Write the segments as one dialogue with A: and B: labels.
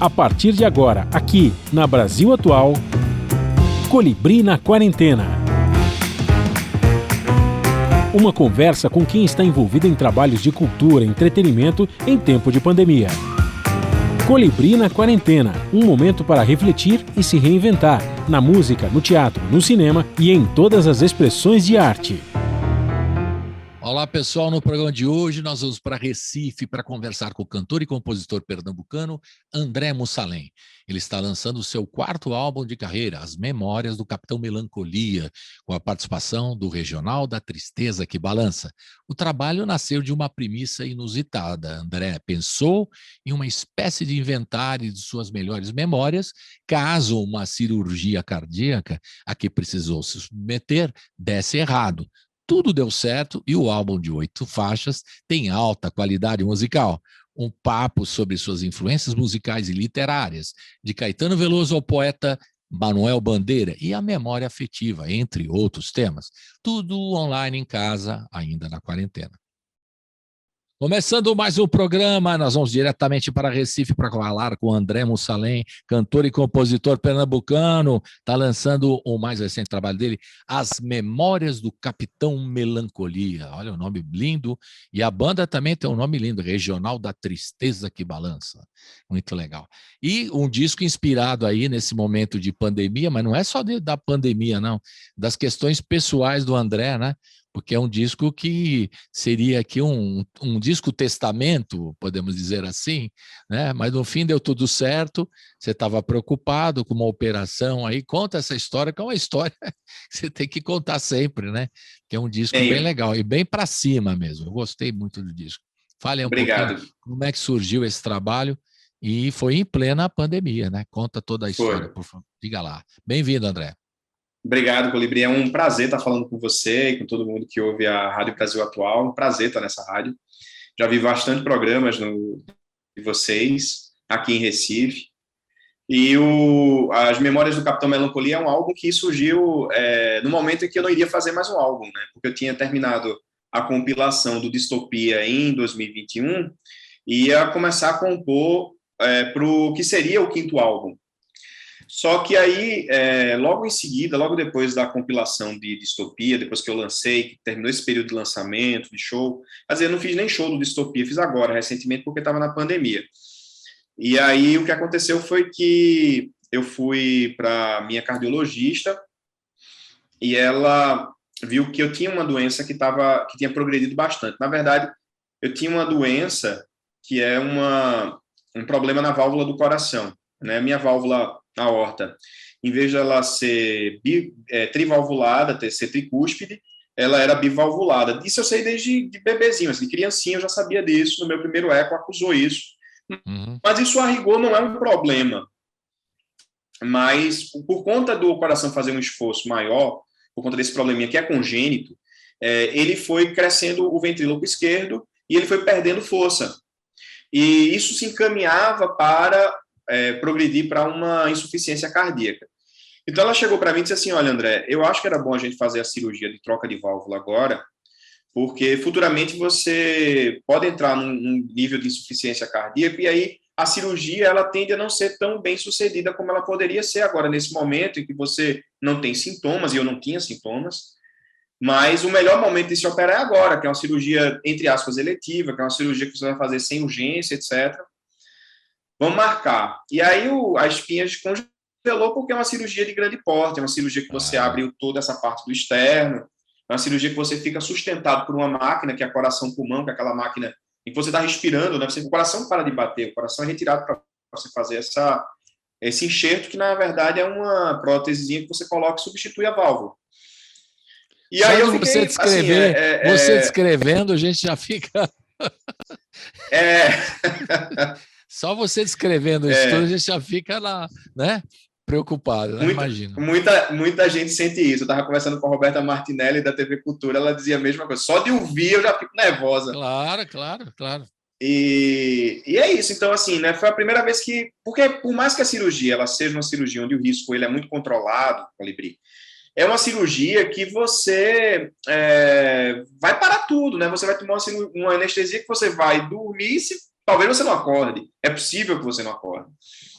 A: A partir de agora, aqui na Brasil Atual, Colibri na Quarentena. Uma conversa com quem está envolvido em trabalhos de cultura e entretenimento em tempo de pandemia. Colibri na Quarentena, um momento para refletir e se reinventar, na música, no teatro, no cinema e em todas as expressões de arte.
B: Olá pessoal, no programa de hoje nós vamos para Recife para conversar com o cantor e compositor pernambucano André Mussalem. Ele está lançando o seu 4º álbum de carreira, As Memórias do Capitão Melancolia, com a participação do Regional da Tristeza que Balança. O trabalho nasceu de uma premissa inusitada. André pensou em uma espécie de inventário de suas melhores memórias, caso uma cirurgia cardíaca a que precisou se submeter desse errado. Tudo deu certo e o álbum de 8 faixas tem alta qualidade musical. Um papo sobre suas influências musicais e literárias, de Caetano Veloso ao poeta Manuel Bandeira e a memória afetiva, entre outros temas. Tudo online em casa, ainda na quarentena. Começando mais um programa, nós vamos diretamente para Recife para falar com o André Mussalem, cantor e compositor pernambucano. Está lançando o mais recente trabalho dele, As Memórias do Capitão Melancolia. Olha o nome lindo. E a banda também tem um nome lindo, Regional da Tristeza que Balança. Muito legal. E um disco inspirado aí nesse momento de pandemia, mas não é só da pandemia, não. Das questões pessoais do André, né? Porque é um disco que seria aqui um disco testamento, podemos dizer assim, né? Mas no fim deu tudo certo, você estava preocupado com uma operação aí, conta essa história, que é uma história que você tem que contar sempre, né? Que é um disco bem legal e bem para cima mesmo, eu gostei muito do disco. Fale aí um pouquinho como é que surgiu esse trabalho e foi em plena pandemia, né? Conta toda a história, por favor, diga lá. Bem-vindo, André.
C: Obrigado, Colibri. É um prazer estar falando com você e com todo mundo que ouve a Rádio Brasil Atual. Um prazer estar nessa rádio. Já vi bastante programas de vocês aqui em Recife. E As Memórias do Capitão Melancolia é um álbum que surgiu no momento em que eu não iria fazer mais um álbum, né? Porque eu tinha terminado a compilação do Distopia em 2021 e ia começar a compor para o que seria o 5º álbum. Só que aí, logo em seguida, logo depois da compilação de Distopia, depois que eu lancei, que terminou esse período de lançamento, de show, quer dizer, eu não fiz nem show do Distopia, fiz agora, recentemente, porque estava na pandemia. E aí, o que aconteceu foi que eu fui para minha cardiologista e ela viu que eu tinha uma doença que tinha progredido bastante. Na verdade, eu tinha uma doença que é um problema na válvula do coração, né? Minha válvula aorta, em vez de ela ser trivalvulada, ser tricúspide, ela era bivalvulada. Isso eu sei desde de bebezinho, assim, de criancinha eu já sabia disso, no meu primeiro eco acusou isso. Mas isso a rigor não é um problema. Mas por conta do coração fazer um esforço maior, por conta desse probleminha que é congênito, ele foi crescendo o ventríloco esquerdo e ele foi perdendo força. E isso se encaminhava para progredir para uma insuficiência cardíaca. Então ela chegou para mim e disse assim: olha, André, eu acho que era bom a gente fazer a cirurgia de troca de válvula agora, porque futuramente você pode entrar num nível de insuficiência cardíaca e aí a cirurgia ela tende a não ser tão bem sucedida como ela poderia ser agora, nesse momento em que você não tem sintomas, e eu não tinha sintomas, mas o melhor momento de se operar é agora, que é uma cirurgia, entre aspas, eletiva, que é uma cirurgia que você vai fazer sem urgência, etc. Vamos marcar. E aí a espinha descongelou porque é uma cirurgia de grande porte, é uma cirurgia que você abre toda essa parte do externo, é uma cirurgia que você fica sustentado por uma máquina, que é a coração-pulmão, que é aquela máquina em que você está respirando, né? O coração para de bater, o coração é retirado para você fazer esse enxerto, que na verdade é uma prótesezinha que você coloca e substitui a válvula.
B: E só aí eu fiquei, você descrever, assim, você descrevendo, a gente já fica... Só você descrevendo isso tudo, a gente já fica lá, né? Preocupado, né? Imagina.
C: Muita gente sente isso. Eu estava conversando com a Roberta Martinelli, da TV Cultura, ela dizia a mesma coisa. Só de ouvir eu já fico nervosa.
B: Claro.
C: E é isso. Então, assim, né? Foi a primeira vez que... Porque por mais que a cirurgia ela seja uma cirurgia onde o risco ele é muito controlado, Colibri, é uma cirurgia que você vai parar tudo, né? Você vai tomar uma anestesia que você vai dormir, se talvez você não acorde. É possível que você não acorde.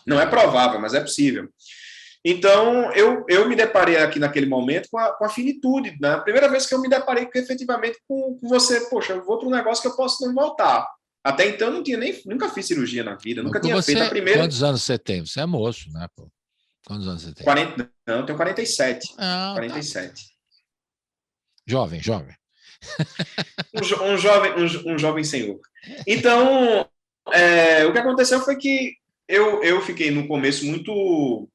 C: Não é provável, mas é possível. Então, eu me deparei aqui naquele momento com a finitude, né? A primeira vez que eu me deparei efetivamente com você, poxa, eu vou para um negócio que eu posso não voltar. Até então, nunca fiz cirurgia na vida, nunca tinha feito a primeira.
B: Quantos anos você tem? Você é moço, né, pô? Quantos anos você tem?
C: 40, não, eu tenho 47.
B: Ah,
C: 47.
B: Tá. Jovem.
C: Um jovem senhor. Então, o que aconteceu foi que eu fiquei no começo muito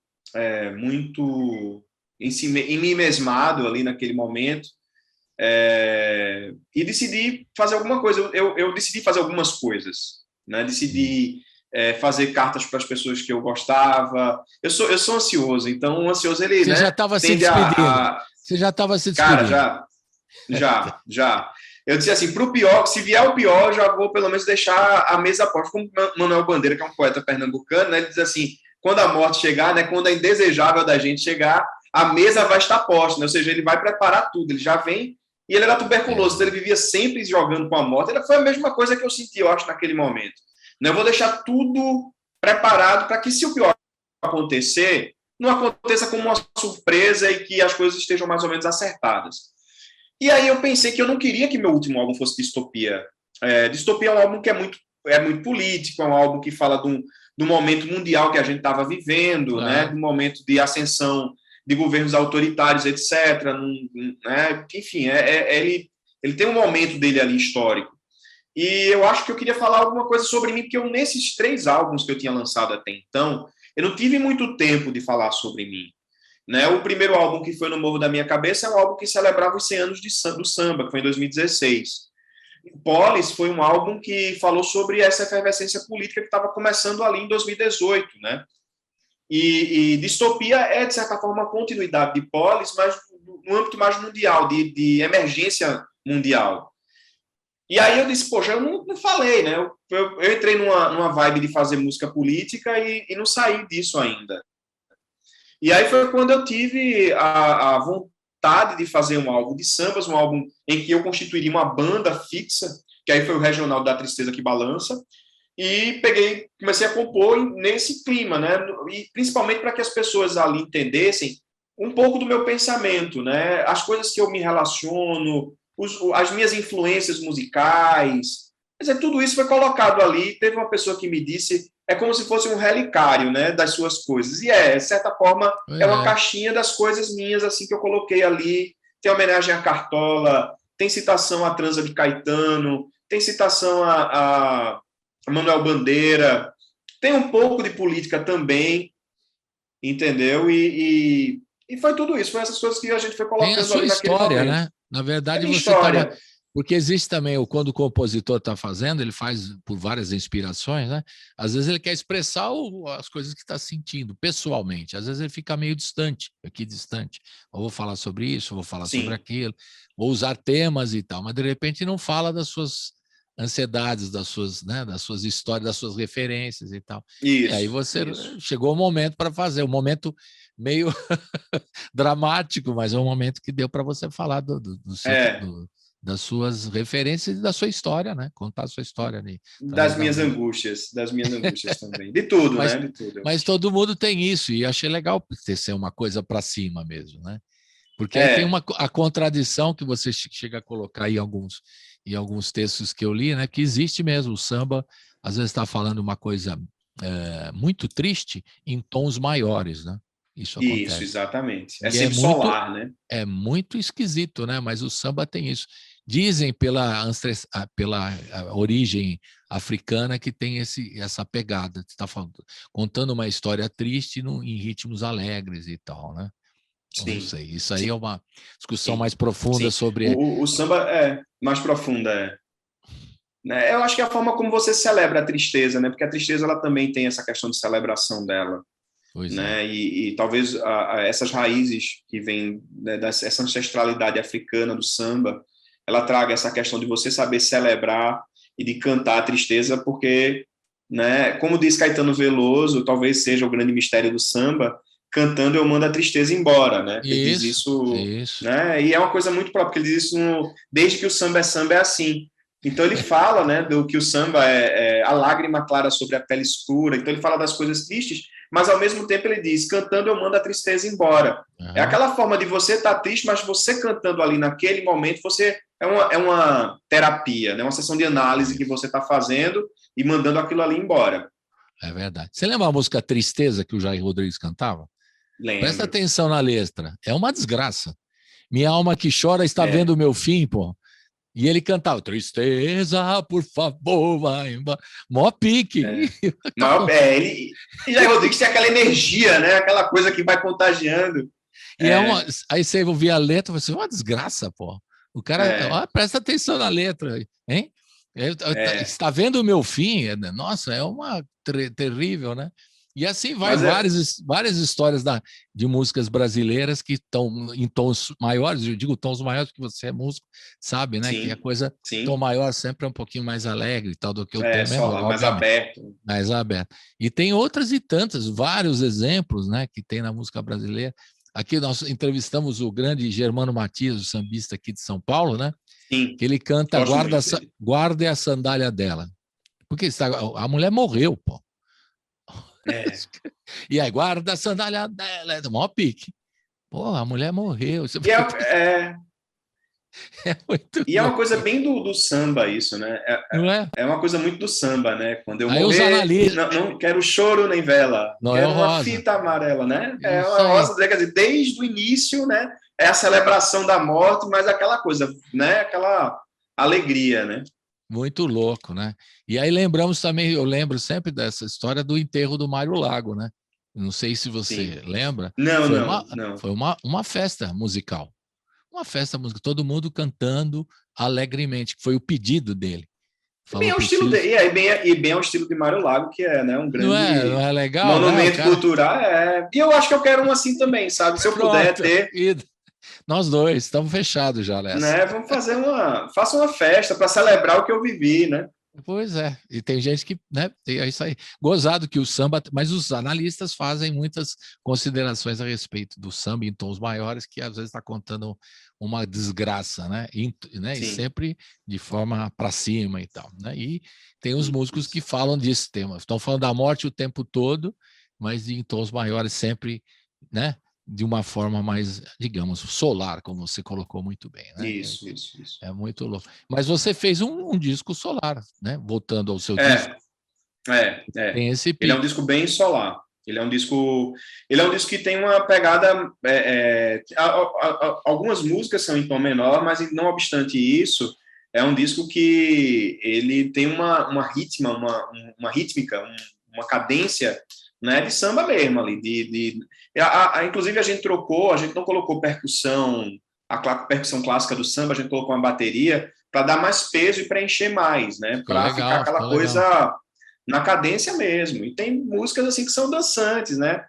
C: em mim mesmado ali naquele momento, e decidi fazer alguma coisa. Eu decidi fazer algumas coisas, né? Decidi fazer cartas para as pessoas que eu gostava. Eu sou ansioso, então o ansioso ele,
B: Você
C: né,
B: já estava se despedindo. Você já estava se despedindo.
C: Cara, já. Eu disse assim, pro pior, se vier o pior, já vou pelo menos deixar a mesa posta. Como Manuel Bandeira, que é um poeta pernambucano, né, ele diz assim, quando a morte chegar, né, quando a indesejável da gente chegar, a mesa vai estar posta, né? Ou seja, ele vai preparar tudo, ele já vem, e ele era tuberculoso, então ele vivia sempre jogando com a morte. Foi a mesma coisa que eu senti, eu acho, naquele momento. Eu vou deixar tudo preparado para que, se o pior acontecer, não aconteça como uma surpresa e que as coisas estejam mais ou menos acertadas. E aí eu pensei que eu não queria que meu último álbum fosse Distopia. Distopia é um álbum que é muito político, é um álbum que fala do momento mundial que a gente estava vivendo, né? Do momento de ascensão de governos autoritários, etc. Né? Enfim, ele tem um momento dele ali histórico. E eu acho que eu queria falar alguma coisa sobre mim, porque nesses 3 álbuns que eu tinha lançado até então, eu não tive muito tempo de falar sobre mim. Né? O primeiro álbum, que foi No Morro da Minha Cabeça, é um álbum que celebrava os 100 anos do samba, que foi em 2016. Polis foi um álbum que falou sobre essa efervescência política que estava começando ali em 2018. Né? E Distopia é, de certa forma, uma continuidade de Polis, mas no âmbito mais mundial, de emergência mundial. E aí eu disse, poxa, eu não falei, né? Eu entrei numa vibe de fazer música política e não saí disso ainda. E aí foi quando eu tive a vontade de fazer um álbum de sambas, um álbum em que eu constituiria uma banda fixa, que aí foi o Regional da Tristeza que Balança, e comecei a compor nesse clima, né? E principalmente para que as pessoas ali entendessem um pouco do meu pensamento, né? As coisas que eu me relaciono, as minhas influências musicais. Quer dizer, tudo isso foi colocado ali. Teve uma pessoa que me disse, é como se fosse um relicário, né, das suas coisas. E de certa forma, é uma caixinha das coisas minhas, assim, que eu coloquei ali. Tem homenagem à Cartola, tem citação à Transa de Caetano, tem citação a Manuel Bandeira, tem um pouco de política também, entendeu? E foi tudo isso, foi essas coisas que a gente foi colocando
B: ali naquele história, momento. Né? Na verdade, você estava... Porque existe também, quando o compositor está fazendo, ele faz por várias inspirações, né? Às vezes ele quer expressar as coisas que está sentindo, pessoalmente. Às vezes ele fica meio distante, aqui distante. Eu vou falar sobre isso, vou falar sobre aquilo, vou usar temas e tal, mas de repente não fala das suas ansiedades, das suas histórias, das suas referências e tal. Isso, e aí chegou o momento para fazer, um momento meio dramático, mas é um momento que deu para você falar das suas referências e da sua história, né? Contar a sua história ali.
C: Das minhas angústias também. De tudo, né? De tudo.
B: Mas todo mundo tem isso, e achei legal ser uma coisa para cima mesmo, né? Porque aí tem a contradição que você chega a colocar em alguns textos que eu li, né? Que existe mesmo. O samba, às vezes, está falando uma coisa muito triste em tons maiores, né? Isso acontece.
C: Isso, exatamente. É sempre solar, né?
B: É muito esquisito, né? Mas o samba tem isso. Dizem pela origem africana que tem essa pegada. Você está contando uma história triste em ritmos alegres e tal, né? Sim. Não sei. Isso aí é uma discussão mais profunda sobre...
C: O samba é mais profunda, Eu acho que é a forma como você celebra a tristeza, né? Porque a tristeza ela também tem essa questão de celebração dela. Né? E talvez essas raízes que vêm, né, dessa ancestralidade africana do samba, ela traga essa questão de você saber celebrar e de cantar a tristeza, porque, né, como diz Caetano Veloso, talvez seja o grande mistério do samba, cantando eu mando a tristeza embora, né? Ele diz isso. Né? E é uma coisa muito própria, ele diz isso desde que o samba é assim. Então ele fala, né, do que o samba é a lágrima clara sobre a pele escura. Então ele fala das coisas tristes, mas ao mesmo tempo ele diz: cantando eu mando a tristeza embora. É aquela forma de você estar triste, mas você cantando ali naquele momento, você é uma terapia, né, uma sessão de análise que você está fazendo e mandando aquilo ali embora.
B: É verdade. Você lembra a música Tristeza que o Jair Rodrigues cantava?
C: Lembro.
B: Presta atenção na letra. É uma desgraça. Minha alma que chora está vendo o meu fim, pô. E ele cantava: tristeza, por favor, vai embora. Mó pique.
C: Ele e Jair Rodrigues tem aquela energia, né? Aquela coisa que vai contagiando.
B: E aí você ouvia a letra e você: uma desgraça, pô. O cara, presta atenção na letra, hein? Está vendo o meu fim? Nossa, é uma terrível, né? E assim vai várias histórias de músicas brasileiras que estão em tons maiores. Eu digo tons maiores porque você é músico, sabe, né? Sim, que a coisa, tom maior sempre é um pouquinho mais alegre e tal do que o tom menor.
C: Mais aberto.
B: Mais aberto. E tem outras e tantas, vários exemplos, né, que tem na música brasileira. Aqui nós entrevistamos o grande Germano Matias, o sambista aqui de São Paulo, né?
C: Sim.
B: Que ele canta Guarde a sandália dela. Porque a mulher morreu, pô. E aí, guarda a sandália dela, é do maior pique. Pô, a mulher morreu.
C: E é uma coisa bem do samba isso, né? É uma coisa muito do samba, né? Quando eu morrer, não quero choro nem vela,
B: não
C: quero
B: é
C: uma fita amarela, né? É uma rosa, quer dizer, desde o início, né? É a celebração da morte, mas aquela coisa, né? Aquela alegria, né?
B: Muito louco, né? E aí lembramos também, eu lembro sempre dessa história do enterro do Mário Lago, né? Não sei se você lembra.
C: Não.
B: Foi uma festa musical. Uma festa musical, todo mundo cantando alegremente, que foi o pedido dele.
C: Bem ao estilo dele, e bem ao estilo de Mário Lago, que é, né, um grande
B: não é legal,
C: monumento cultural. E eu acho que eu quero um assim também, sabe? Se eu puder ter.
B: Nós dois, estamos fechados já, Léo.
C: Né? Vamos faça uma festa para celebrar o que eu vivi, né?
B: Pois é, e tem gente que, né, é isso aí. Gozado que o samba, mas os analistas fazem muitas considerações a respeito do samba em tons maiores, que às vezes está contando uma desgraça, né? E sempre de forma para cima e tal, né? E tem os músicos que falam desse tema, estão falando da morte o tempo todo, mas em tons maiores sempre, né? De uma forma mais, digamos, solar, como você colocou muito bem, né?
C: Isso.
B: É muito louco. Mas você fez um disco solar, né? Voltando ao seu disco. Tem esse pique.
C: Ele é um disco bem solar. Ele é um disco que tem uma pegada. Algumas músicas são em tom menor, mas não obstante isso, é um disco que ele tem uma rítmica, uma cadência, né, de samba mesmo ali, inclusive a gente não colocou percussão, a percussão clássica do samba, a gente colocou uma bateria para dar mais peso e preencher mais, né, para ficar aquela coisa na cadência mesmo. E tem músicas assim que são dançantes, né?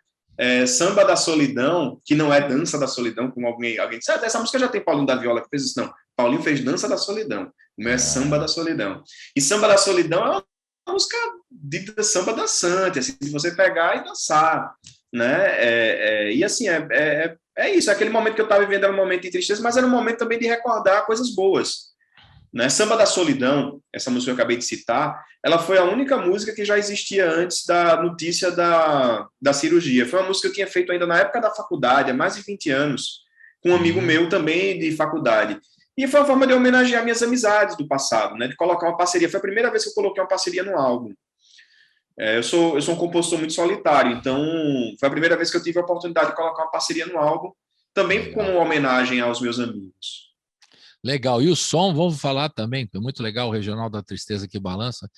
C: Samba da Solidão, que não é Dança da Solidão, como alguém disse, essa música já tem Paulinho da Viola que fez isso. Não, Paulinho fez Dança da Solidão, o meu é Samba da Solidão. E Samba da Solidão é uma música de samba dançante, assim, de você pegar e dançar, né? E assim, é isso, aquele momento que eu estava vivendo era um momento de tristeza, mas era um momento também de recordar coisas boas, né? Samba da Solidão, essa música que eu acabei de citar, ela foi a única música que já existia antes da notícia da cirurgia. Foi uma música que eu tinha feito ainda na época da faculdade, há mais de 20 anos, com um amigo meu também de faculdade. E foi uma forma de homenagear minhas amizades do passado, né? De colocar uma parceria. Foi a primeira vez que eu coloquei uma parceria no álbum. Eu sou um compositor muito solitário, então foi a primeira vez que eu tive a oportunidade de colocar uma parceria no álbum, também como uma homenagem aos meus amigos.
B: Legal. E o som, vamos falar também, é muito legal o Regional da Tristeza que Balança.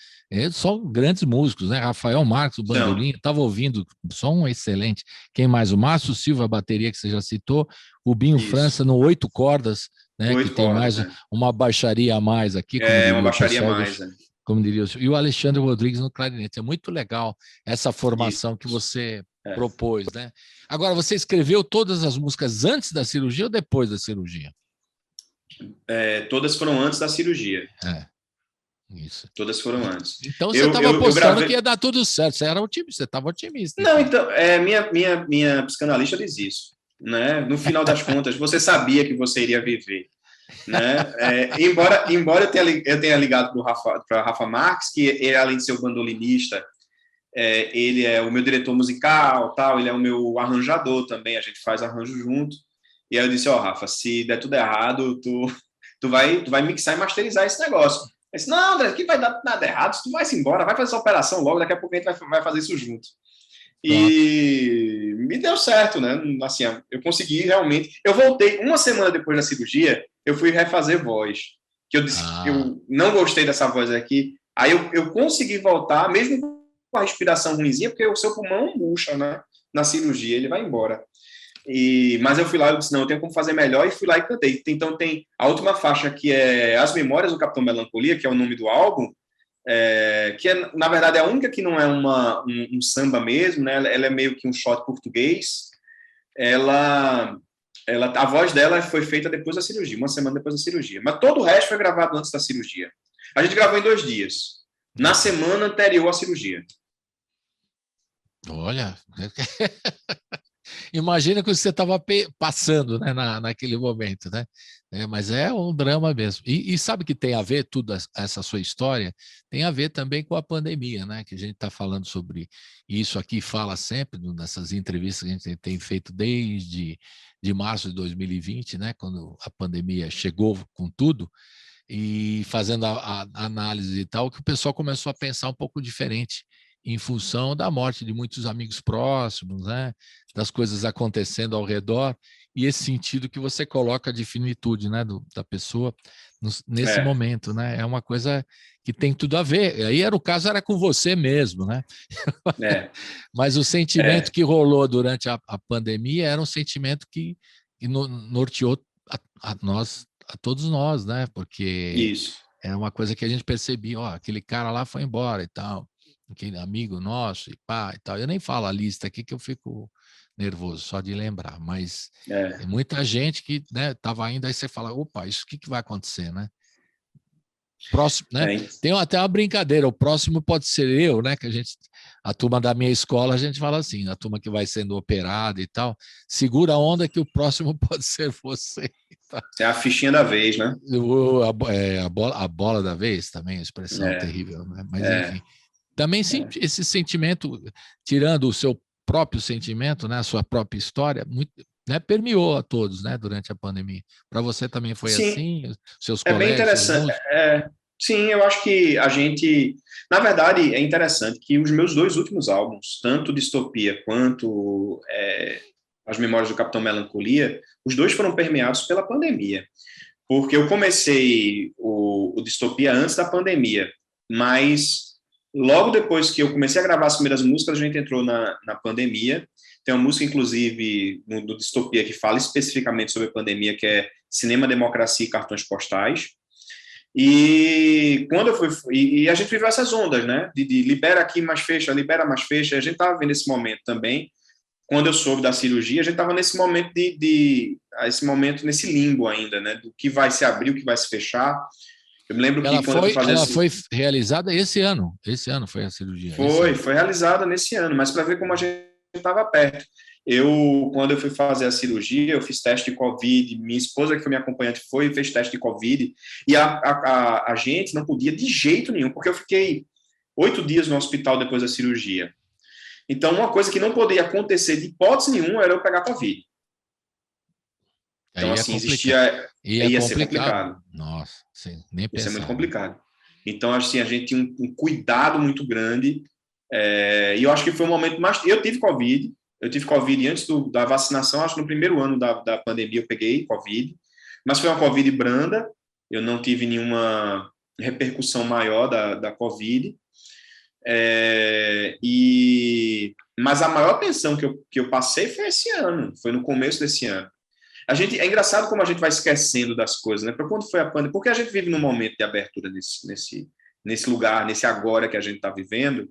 B: São grandes músicos, né? Rafael Marques, o bandolim, estava ouvindo, som excelente. Quem mais? O Márcio Silva, a bateria que você já citou, o Binho França no 8 cordas, né? Que tem mais uma baixaria a mais aqui.
C: Uma baixaria a mais, né?
B: Como diria o senhor. E o Alexandre Rodrigues no clarinete. É muito legal essa formação que você propôs, né? Agora, você escreveu todas as músicas antes da cirurgia ou depois da cirurgia?
C: Todas foram antes da cirurgia.
B: Isso.
C: Todas foram antes.
B: Então você estava apostando que ia dar tudo certo. Você era otimista, você estava otimista.
C: Não, então, minha psicanalista diz isso, né? No final das contas, você sabia que você iria viver. né? Embora eu tenha ligado para Rafa Marques, que ele, além de ser o bandolinista, ele é o meu diretor musical, tal, ele é o meu arranjador também, a gente faz arranjo junto. E aí eu disse, Rafa, se der tudo errado, tu vai mixar e masterizar esse negócio. Eu disse, não, André, que vai dar nada errado, se tu vai embora, vai fazer essa operação logo, daqui a pouco a gente vai fazer isso junto. E me deu certo, né? Assim, eu consegui realmente. Eu voltei uma semana depois da cirurgia, eu fui refazer voz. Que eu disse que eu não gostei dessa voz aqui. Aí eu consegui voltar, mesmo com a respiração ruimzinha, porque o seu pulmão murcha, né? Na cirurgia, ele vai embora. Mas eu fui lá e disse, não, eu tenho como fazer melhor, e fui lá e cantei. Então tem a última faixa, que é As Memórias do Capitão Melancolia, que é o nome do álbum, que na verdade é a única que não é um samba mesmo, né? Ela é meio que um shot português. A voz dela foi feita depois da cirurgia, uma semana depois da cirurgia, mas todo o resto foi gravado antes da cirurgia. A gente gravou em 2 dias, na semana anterior à cirurgia.
B: Olha, imagina que você estava passando, né, naquele momento, né? Mas é um drama mesmo. E sabe que tem a ver, tudo essa sua história, tem a ver também com a pandemia, né? Que a gente está falando sobre isso aqui, fala sempre nessas entrevistas que a gente tem feito desde de março de 2020, né? Quando a pandemia chegou com tudo, e fazendo a análise e tal, que o pessoal começou a pensar um pouco diferente em função da morte de muitos amigos próximos, né? Das coisas acontecendo ao redor, e esse sentido que você coloca de finitude, né, da pessoa nesse momento, né? É uma coisa que tem tudo a ver. Aí o caso era com você mesmo, né? Mas o sentimento que rolou durante a pandemia era um sentimento que norteou a todos nós, né? Porque
C: Isso.
B: é uma coisa que a gente percebia, aquele cara lá foi embora e tal, aquele amigo nosso e pá e tal. Eu nem falo a lista aqui que eu fico nervoso só de lembrar, mas tem muita gente que, né, tava indo, aí você fala, opa, isso o que vai acontecer, né? Próximo, né? Tem até uma brincadeira, o próximo pode ser eu, né? Que a turma da minha escola, a gente fala assim, a turma que vai sendo operada e tal, segura a onda que o próximo pode ser você.
C: É a fichinha da vez, né?
B: A bola da vez também, expressão terrível, né? Mas enfim. Também esse sentimento, tirando o seu próprio sentimento, né, a sua própria história, muito, né, permeou a todos, né, durante a pandemia. Para você também foi assim? Seus colegas?
C: Bem interessante. Sim, eu acho que a gente... Na verdade, é interessante que os meus 2 últimos álbuns, tanto Distopia quanto As Memórias do Capitão Melancolia, os 2 foram permeados pela pandemia. Porque eu comecei o Distopia antes da pandemia, mas logo depois que eu comecei a gravar as primeiras músicas, a gente entrou na pandemia. Tem uma música, inclusive, do Distopia, que fala especificamente sobre a pandemia, que é Cinema, Democracia e Cartões Postais. E quando eu fui... E a gente viveu essas ondas, né? De libera aqui, mais fecha, libera, mais fecha. A gente estava vendo esse momento também. Quando eu soube da cirurgia, a gente estava nesse momento esse momento nesse limbo ainda, né? Do que vai se abrir, o que vai se fechar. Eu me lembro que quando eu fazia...
B: Ela foi realizada esse ano. Esse ano foi a cirurgia.
C: Foi realizada nesse ano, mas para ver como a gente estava perto. Quando eu fui fazer a cirurgia, eu fiz teste de Covid, minha esposa, que foi minha acompanhante, fez teste de Covid, e a gente não podia de jeito nenhum, porque eu fiquei 8 dias no hospital depois da cirurgia. Então, uma coisa que não poderia acontecer de hipótese nenhuma era eu pegar Covid. Então, assim, ia ser complicado.
B: Nossa, sim, nem pensar.
C: Ia ser muito complicado. Então, assim, a gente tinha um cuidado muito grande, e eu acho que foi um momento mais... Eu tive Covid antes da vacinação, acho que no primeiro ano da pandemia eu peguei Covid, mas foi uma Covid branda, eu não tive nenhuma repercussão maior da Covid, mas a maior tensão que eu passei foi esse ano, foi no começo desse ano. É engraçado como a gente vai esquecendo das coisas, né? Para quando foi a pandemia, porque a gente vive num momento de abertura nesse lugar, nesse agora que a gente está vivendo,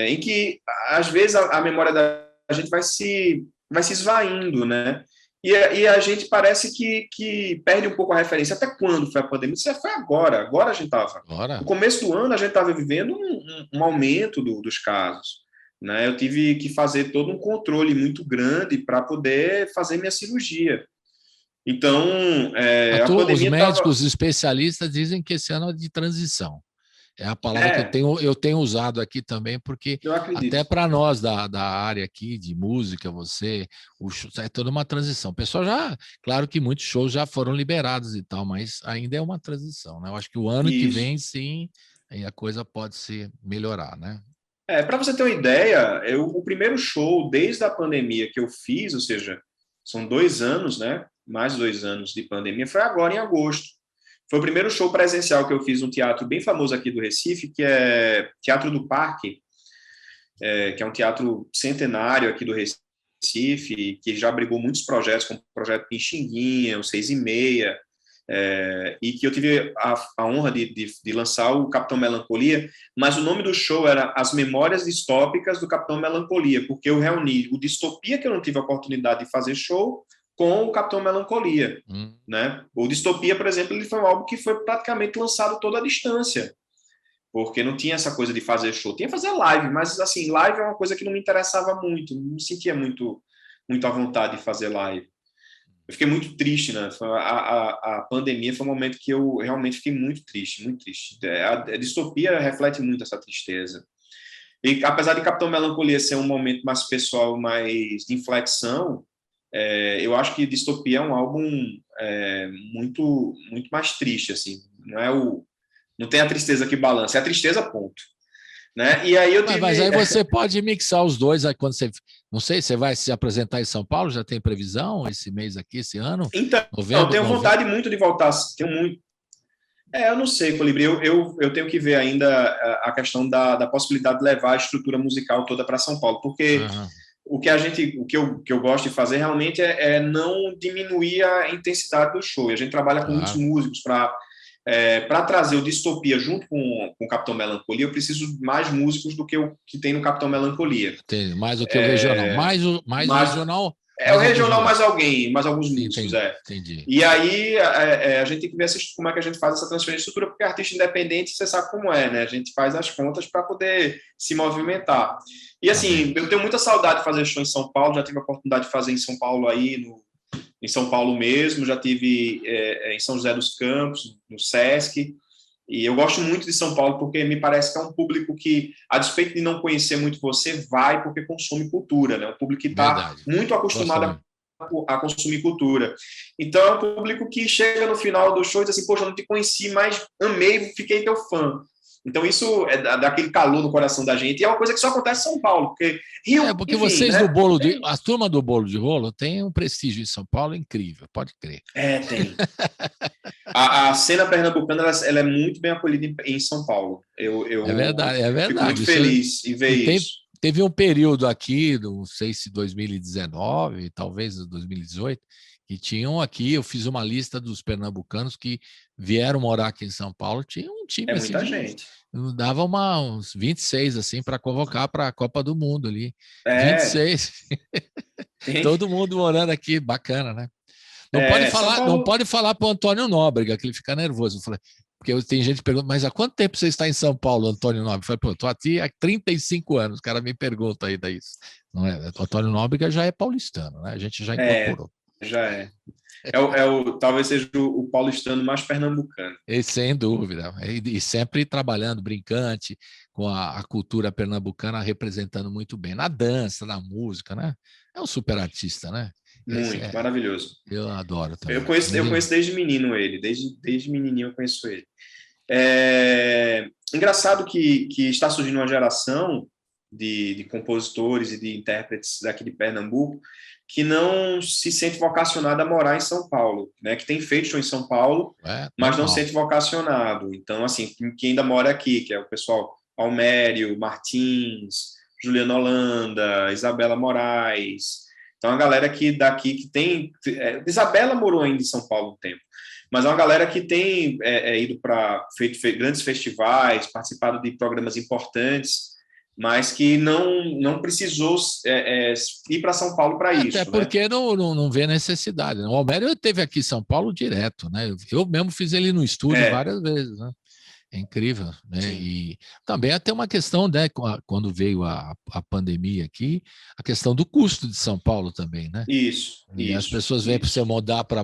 C: em que, às vezes, a memória da gente vai se esvaindo, né? E a gente parece que perde um pouco a referência. Até quando foi a pandemia? Isso foi agora a gente estava. No começo do ano, a gente estava vivendo um aumento dos casos, né? Eu tive que fazer todo um controle muito grande para poder fazer minha cirurgia. Então, a
B: Os
C: pandemia estava...
B: médicos especialistas dizem que esse ano é de transição. É a palavra que eu tenho usado aqui também, porque
C: eu
B: até
C: acredito.
B: para nós da área aqui de música, é toda uma transição. O pessoal claro que muitos shows já foram liberados e tal, mas ainda é uma transição, né? Eu acho que o ano que
C: Isso.
B: vem, sim, aí a coisa pode se melhorar, né?
C: Para você ter uma ideia, o primeiro show desde a pandemia que eu fiz, ou seja, são 2 anos, né? Mais de 2 anos de pandemia, foi agora em agosto. Foi o primeiro show presencial que eu fiz num teatro bem famoso aqui do Recife, que é Teatro do Parque, que é um teatro centenário aqui do Recife, que já abrigou muitos projetos, como o projeto Pixinguinha, o 6 e Meia, e que eu tive a honra de lançar o Capitão Melancolia, mas o nome do show era As Memórias Distópicas do Capitão Melancolia, porque eu reuni o Distopia, que eu não tive a oportunidade de fazer show, com o Capitão Melancolia. Né? O Distopia, por exemplo, ele foi um álbum que foi praticamente lançado toda a distância, porque não tinha essa coisa de fazer show, tinha que fazer live, mas assim, live é uma coisa que não me interessava muito, não me sentia muito à vontade de fazer live. Eu fiquei muito triste, né? A pandemia foi um momento que eu realmente fiquei muito triste, muito triste. A distopia reflete muito essa tristeza. E apesar de Capitão Melancolia ser um momento mais pessoal, mais de inflexão, eu acho que Distopia é um álbum muito muito mais triste, assim. Não tem a tristeza que balança, é a tristeza, ponto. Né? E aí eu tive...
B: Mas aí você pode mixar os dois, aí quando você... Não sei, você vai se apresentar em São Paulo? Já tem previsão esse mês aqui, esse ano?
C: Então,
B: Novembro,
C: eu tenho vontade muito de voltar, tenho muito... eu não sei, Colibri, eu tenho que ver ainda a questão da possibilidade de levar a estrutura musical toda para São Paulo, porque o que eu gosto de fazer realmente é não diminuir a intensidade do show. E a gente trabalha com muitos músicos para trazer o Distopia junto com o Capitão Melancolia. Eu preciso de mais músicos do que o que tem no Capitão Melancolia.
B: Tem mais do que o regional. Mais o regional.
C: O regional mais alguns músicos.
B: Entendi.
C: E aí a gente tem que ver como é que a gente faz essa transferência de estrutura, porque artista independente, você sabe como é, né? A gente faz as contas para poder se movimentar. E assim, eu tenho muita saudade de fazer show em São Paulo, já tive a oportunidade de fazer em São Paulo aí, em São Paulo mesmo, já tive em São José dos Campos, no Sesc, e eu gosto muito de São Paulo porque me parece que é um público que, a despeito de não conhecer muito você, vai porque consome cultura, né? Um público que está muito acostumado a consumir cultura. Então é um público que chega no final do show e diz assim, poxa, eu não te conheci, mas amei, fiquei teu fã. Então isso dá aquele calor no coração da gente, e é uma coisa que só acontece em São Paulo, porque Rio,
B: porque
C: enfim,
B: vocês
C: né?
B: A turma do bolo de rolo tem um prestígio em São Paulo incrível, pode crer.
C: Tem. A cena pernambucana ela é muito bem acolhida em São Paulo.
B: É verdade.
C: Fico muito feliz em ver isso.
B: Teve um período aqui, não sei se 2019, talvez 2018, que tinham aqui, eu fiz uma lista dos pernambucanos que vieram morar aqui em São Paulo, tinha um time assim,
C: muita gente.
B: Dava uns 26 assim para convocar para a Copa do Mundo ali. 26. Todo mundo morando aqui, bacana, né? Não pode falar para o Antônio Nóbrega, que ele fica nervoso. Eu falei, porque tem gente que pergunta, mas há quanto tempo você está em São Paulo, Antônio Nóbrega? Eu falei, pô, estou aqui há 35 anos. O cara me pergunta ainda isso. Não é? O Antônio Nóbrega já é paulistano, né? A gente já incorporou.
C: Já é. Talvez seja o paulistano mais pernambucano.
B: Sem dúvida. E sempre trabalhando, brincante, com a cultura pernambucana representando muito bem. Na dança, na música, né? É um super artista, né?
C: Muito, maravilhoso.
B: Eu adoro também.
C: Eu conheço desde menino ele, desde menininho eu conheço ele. Engraçado que está surgindo uma geração de compositores e de intérpretes daqui de Pernambuco que não se sente vocacionado a morar em São Paulo, né? Que tem feito show em São Paulo, mas não se sente vocacionado. Então, assim, quem ainda mora aqui, que é o pessoal Almério, Martins, Juliana Holanda, Isabela Moraes. Então, a galera daqui que tem... Isabela morou ainda em São Paulo um tempo, mas é uma galera que tem ido para grandes festivais, participado de programas importantes, mas que não precisou ir para São Paulo para isso.
B: Até porque não vê necessidade. O Almério esteve aqui em São Paulo direto, né? Eu mesmo fiz ele no estúdio várias vezes, né? É incrível, né?
C: Sim.
B: E também até uma questão, né? Quando veio a pandemia aqui, a questão do custo de São Paulo também, né?
C: Isso,
B: E as
C: isso,
B: pessoas vêm para você
C: isso.
B: mudar para.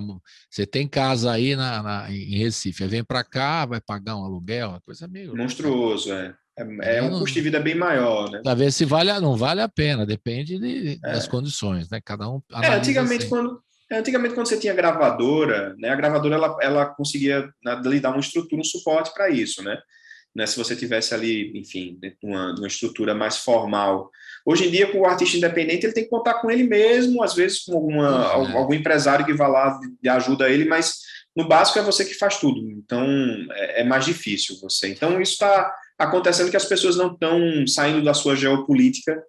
B: Você tem casa aí em Recife, aí vem para cá, vai pagar um aluguel, uma coisa meio.
C: Monstruoso, é. É
B: Aí
C: um custo de
B: não.
C: vida bem maior, né?
B: Para ver se não vale a pena, depende das
C: É.
B: condições, né? Cada um
C: É,
B: analisa assim.
C: antigamente, quando você tinha gravadora, né, a gravadora ela conseguia, né, lhe dar uma estrutura, um suporte para isso, né? Se você tivesse ali, enfim, dentro de uma estrutura mais formal. Hoje em dia, com o artista independente, ele tem que contar com ele mesmo, às vezes com
B: Pois é.
C: algum empresário que vá lá e ajuda ele, mas no básico é você que faz tudo. Então, é mais difícil você. Então, isso está acontecendo que as pessoas não estão saindo da sua geopolítica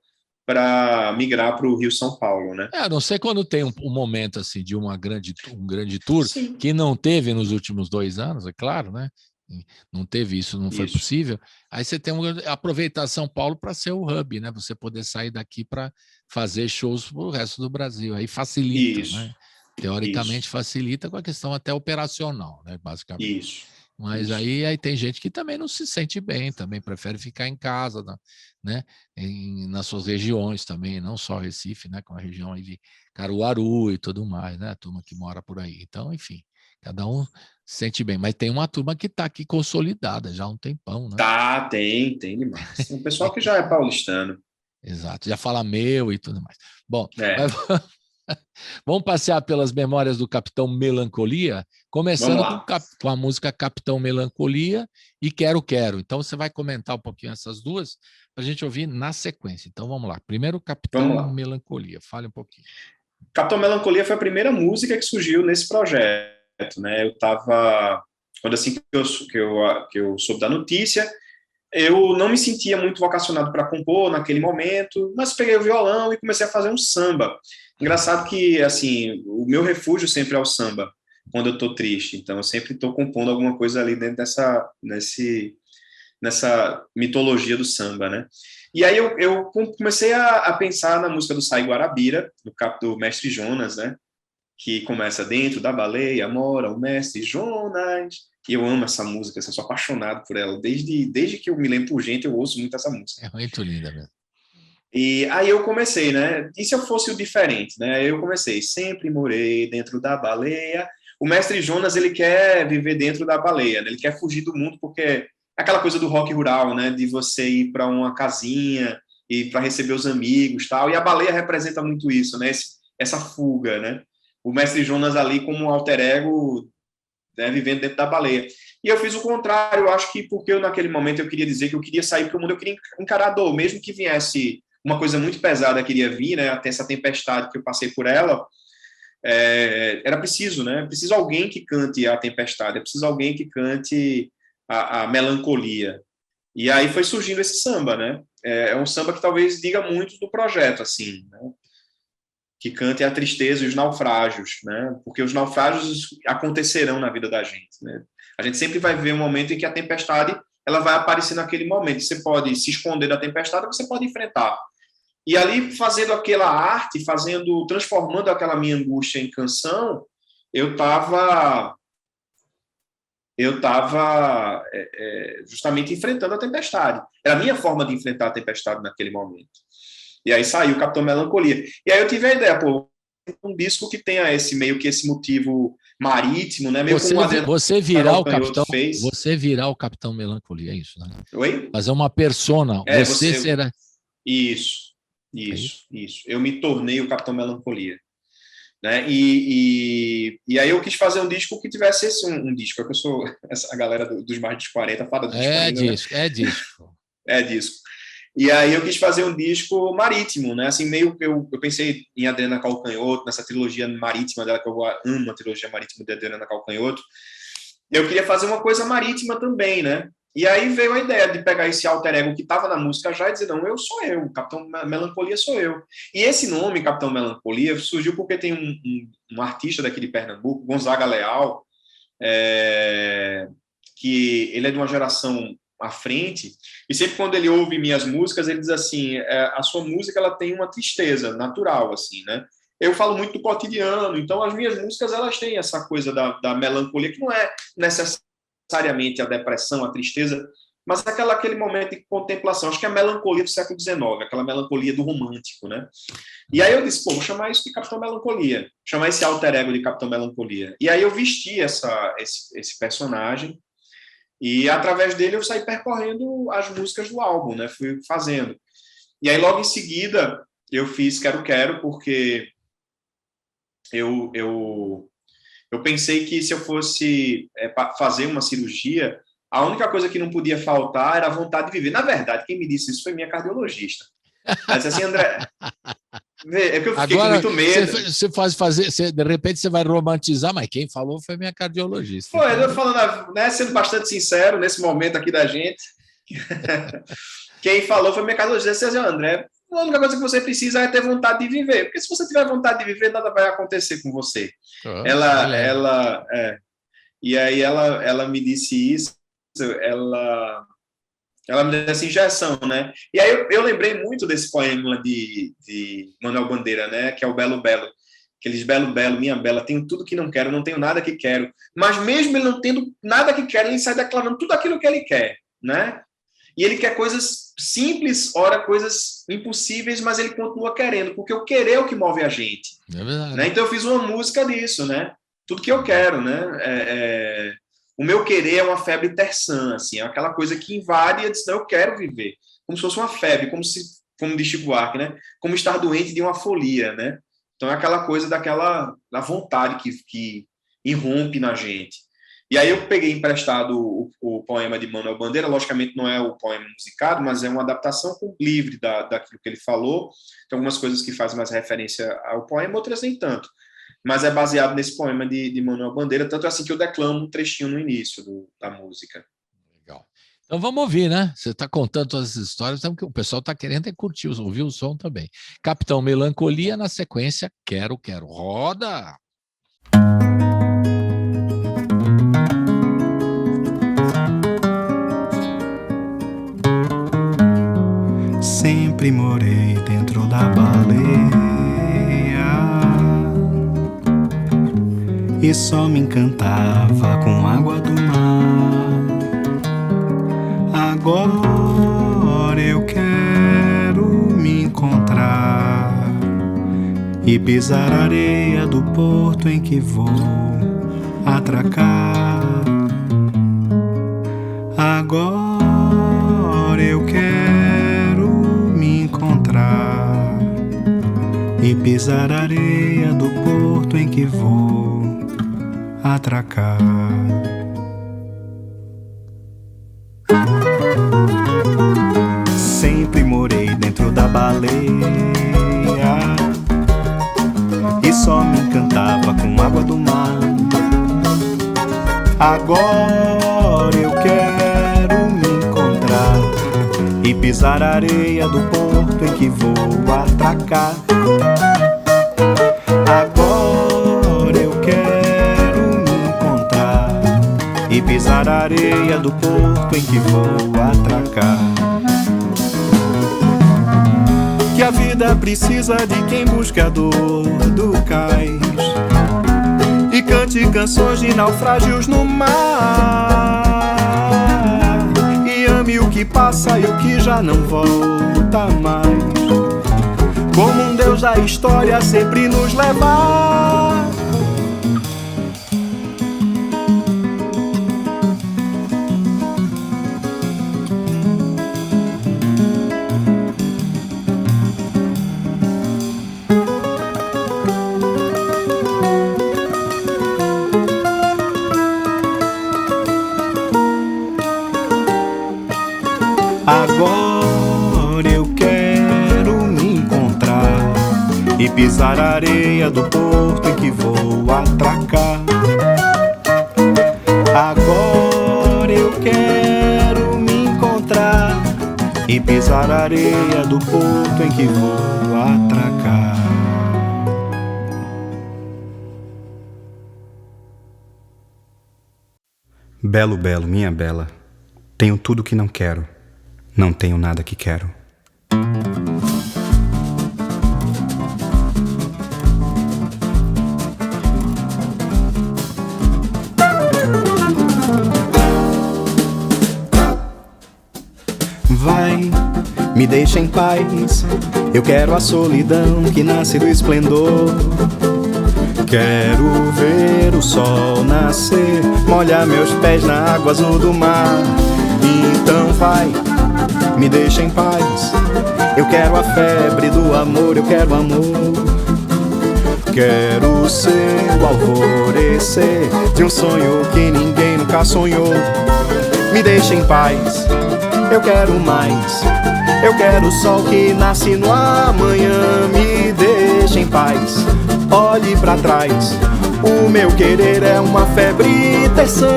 C: para migrar para o Rio São Paulo, né?
B: A não ser quando tem um momento assim de um grande tour,
C: Sim,
B: que não teve nos últimos 2 anos, é claro, né? Não teve isso, não foi
C: isso,
B: possível. Aí você tem aproveitar São Paulo para ser o hub, né? Você poder sair daqui para fazer shows para o resto do Brasil. Aí facilita,
C: isso,
B: né? Teoricamente
C: isso,
B: facilita com a questão até operacional, né? Basicamente.
C: isso,
B: Mas
C: isso.
B: aí tem gente que também não se sente bem, também prefere ficar em casa, né? Nas suas regiões também, não só Recife, né? Com a região aí de Caruaru e tudo mais, né? A turma que mora por aí. Então, enfim, cada um se sente bem. Mas tem uma turma que está aqui consolidada já há um tempão, né?
C: Tá, tem demais. Tem um pessoal que já é paulistano.
B: Exato, já fala meu e tudo mais. Bom,
C: É,
B: mas vamos passear pelas memórias do Capitão Melancolia,
C: vamos
B: começando
C: lá,
B: com a música Capitão Melancolia e Quero Quero. Então você vai comentar um pouquinho essas duas para a gente ouvir na sequência. Então vamos lá. Primeiro
C: vamos
B: Capitão
C: lá.
B: Melancolia. Fale um pouquinho.
C: Capitão Melancolia foi a primeira música que surgiu nesse projeto, né? Eu estava, quando assim que eu soube da notícia, eu não me sentia muito vocacionado para compor naquele momento, mas peguei o violão e comecei a fazer um samba. Engraçado que, assim, o meu refúgio sempre é o samba, quando eu estou triste. Então, eu sempre estou compondo alguma coisa ali dentro nessa mitologia do samba, né? E aí eu comecei a pensar na música do Sai Guarabira, do Mestre Jonas, né? Que começa dentro da baleia, mora o Mestre Jonas. E eu amo essa música, eu sou apaixonado por ela. Desde que eu me lembro por gente, eu ouço muito essa música.
B: É muito linda mesmo.
C: E aí eu comecei, né? E se eu fosse o diferente, né? Eu comecei, sempre morei dentro da baleia. O Mestre Jonas, ele quer viver dentro da baleia, né? Ele quer fugir do mundo porque é aquela coisa do rock rural, né? De você ir para uma casinha e para receber os amigos, tal. E a baleia representa muito isso, né? Essa fuga, né? O Mestre Jonas ali como um alter ego, né? Vivendo dentro da baleia. E eu fiz o contrário, eu acho que porque eu naquele momento eu queria dizer que eu queria sair para o mundo, eu queria encarar a dor, mesmo que viesse uma coisa muito pesada que iria vir, né? Até essa tempestade que eu passei por ela, era preciso, né? Preciso alguém que cante a tempestade, é preciso alguém que cante a melancolia. E aí foi surgindo esse samba, né? É um samba que talvez diga muito do projeto, assim, né? Que cante a tristeza e os naufrágios, né? Porque os naufrágios acontecerão na vida da gente, né? A gente sempre vai ver um momento em que a tempestade ela vai aparecer naquele momento. Você pode se esconder da tempestade, você pode enfrentar. E ali, fazendo aquela arte, transformando aquela minha angústia em canção, eu estava justamente enfrentando a tempestade. Era a minha forma de enfrentar a tempestade naquele momento. E aí saiu o Capitão Melancolia. E aí eu tive a ideia, um disco que tenha esse motivo marítimo, né? Meio como o Adriano
B: Você virar o
C: Calcanhoto
B: capitão,
C: fez.
B: você virar o Capitão Melancolia, é isso, né?
C: Oi?
B: Fazer uma persona, você será.
C: Isso,
B: É isso?
C: isso. Eu me tornei o Capitão Melancolia. Né? E aí eu quis fazer um disco que tivesse um disco, porque eu sou a galera dos mais de 40, fala do disco ainda,
B: disco, né? É disco.
C: É disco. E aí eu quis fazer um disco marítimo, né? Assim, meio que eu pensei em Adriana Calcanhoto, nessa trilogia marítima dela, que eu amo a trilogia marítima de Adriana Calcanhoto. Eu queria fazer uma coisa marítima também, né? E aí veio a ideia de pegar esse alter ego que estava na música já e dizer, não, eu sou eu, Capitão Melancolia sou eu. E esse nome, Capitão Melancolia, surgiu porque tem um artista daqui de Pernambuco, Gonzaga Leal, que ele é de uma geração à frente, e sempre quando ele ouve minhas músicas, ele diz assim, a sua música ela tem uma tristeza natural, assim, né? Eu falo muito do cotidiano, então as minhas músicas elas têm essa coisa da melancolia, que não é necessário necessariamente a depressão, a tristeza, mas aquele momento de contemplação. Acho que é a melancolia do século XIX, aquela melancolia do romântico, né? E aí eu disse, vou chamar isso de Capitão Melancolia, chamar esse alter ego de Capitão Melancolia. E aí eu vesti esse personagem, e através dele eu saí percorrendo as músicas do álbum, né? Fui fazendo. E aí logo em seguida eu fiz Quero Quero, porque eu pensei que se eu fosse fazer uma cirurgia, a única coisa que não podia faltar era a vontade de viver. Na verdade, quem me disse isso foi minha cardiologista. Ela disse assim, André, é que eu fiquei
B: Agora,
C: com muito medo.
B: De repente você vai romantizar, mas quem falou foi minha cardiologista.
C: Foi, eu falando, né, sendo bastante sincero nesse momento aqui da gente. Quem falou foi minha cardiologista. Ela disse assim, André, a única coisa que você precisa é ter vontade de viver. Porque se você tiver vontade de viver, nada vai acontecer com você. E aí ela me disse isso, ela me deu essa injeção, né? E aí eu lembrei muito desse poema de Manuel Bandeira, né? Que é o Belo Belo. Aqueles Belo Belo, minha bela, tenho tudo que não quero, não tenho nada que quero. Mas mesmo ele não tendo nada que quer, ele sai declarando tudo aquilo que ele quer, né? E ele quer coisas simples, ora coisas impossíveis, mas ele continua querendo, porque o querer é o que move a gente.
B: É verdade.
C: Né? Então eu fiz uma música disso, né? Tudo que eu quero, né? O meu querer é uma febre terçã, assim, é aquela coisa que invade e eu disse, não, eu quero viver. Como se fosse uma febre, como diz Chico Buarque, né? Como estar doente de uma folia, né? Então é aquela coisa da vontade que irrompe na gente. E aí eu peguei emprestado o poema de Manuel Bandeira, logicamente não é o poema musicado, mas é uma adaptação livre daquilo que ele falou. Tem algumas coisas que fazem mais referência ao poema, outras nem tanto. Mas é baseado nesse poema de Manuel Bandeira, tanto assim que eu declamo um trechinho no início da música.
B: Legal. Então vamos ouvir, né? Você está contando todas as histórias, então o pessoal está querendo curtir, ouvir o som também. Capitão Melancolia, na sequência, Quero Quero. Roda!
D: Sempre morei dentro da baleia e só me encantava com a água do mar. Agora eu quero me encontrar e pisar a areia do porto em que vou atracar. Agora eu quero me encontrar e pisar a areia do porto em que vou atracar. Sempre morei dentro da baleia e só me encantava com a água do mar. Agora eu quero me encontrar e pisar a areia do porto em que vou atracar. Agora eu quero me encontrar e pisar a areia do porto em que vou atracar. Que a vida precisa de quem busca a dor do cais e cante canções de naufrágios no mar, e ame o que passa e o que já não volta mais, como um Deus da história sempre nos levar. Agora eu quero me encontrar e pisar a areia do porto em que vou atracar. Agora eu quero me encontrar e pisar a areia do porto em que vou atracar. Belo, belo, minha bela, tenho tudo que não quero, não tenho nada que quero. me deixa em paz. Eu quero a solidão que nasce do esplendor. Quero ver o sol nascer, molhar meus pés na água azul do mar. Então vai, me deixa em paz. Eu quero a febre do amor, eu quero amor. Quero ser o alvorecer de um sonho que ninguém nunca sonhou. Me deixa em paz, eu quero mais. Eu quero o sol que nasce no amanhã. Me deixa em paz, olhe pra trás. O meu querer é uma febre terçã.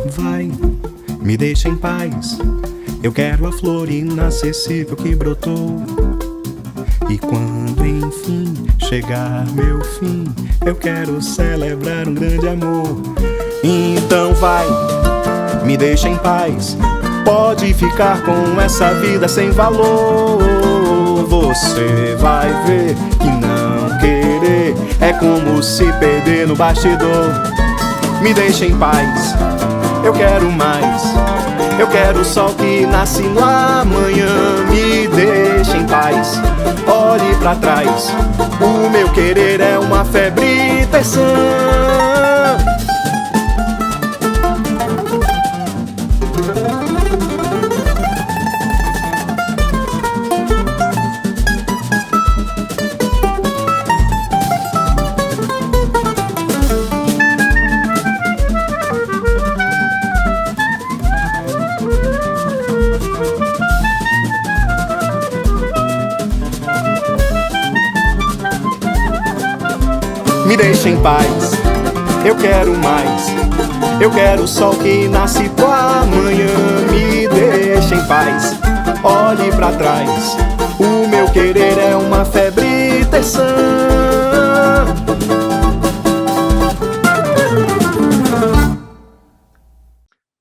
D: Vai, me deixa em paz. Eu quero a flor inacessível que brotou. E quando enfim chegar meu fim, eu quero celebrar um grande amor. Então vai, me deixa em paz. Pode ficar com essa vida sem valor. Você vai ver que não querer é como se perder no bastidor. Me deixa em paz, eu quero mais. Eu quero o sol que nasce no amanhã. Me deixa em paz, olhe pra trás. O meu querer é uma febre terçã. Me deixa em paz, eu quero mais. Eu quero o sol que nasce pro amanhã. Me deixa em paz, olhe pra trás. O meu querer é uma febre terçã.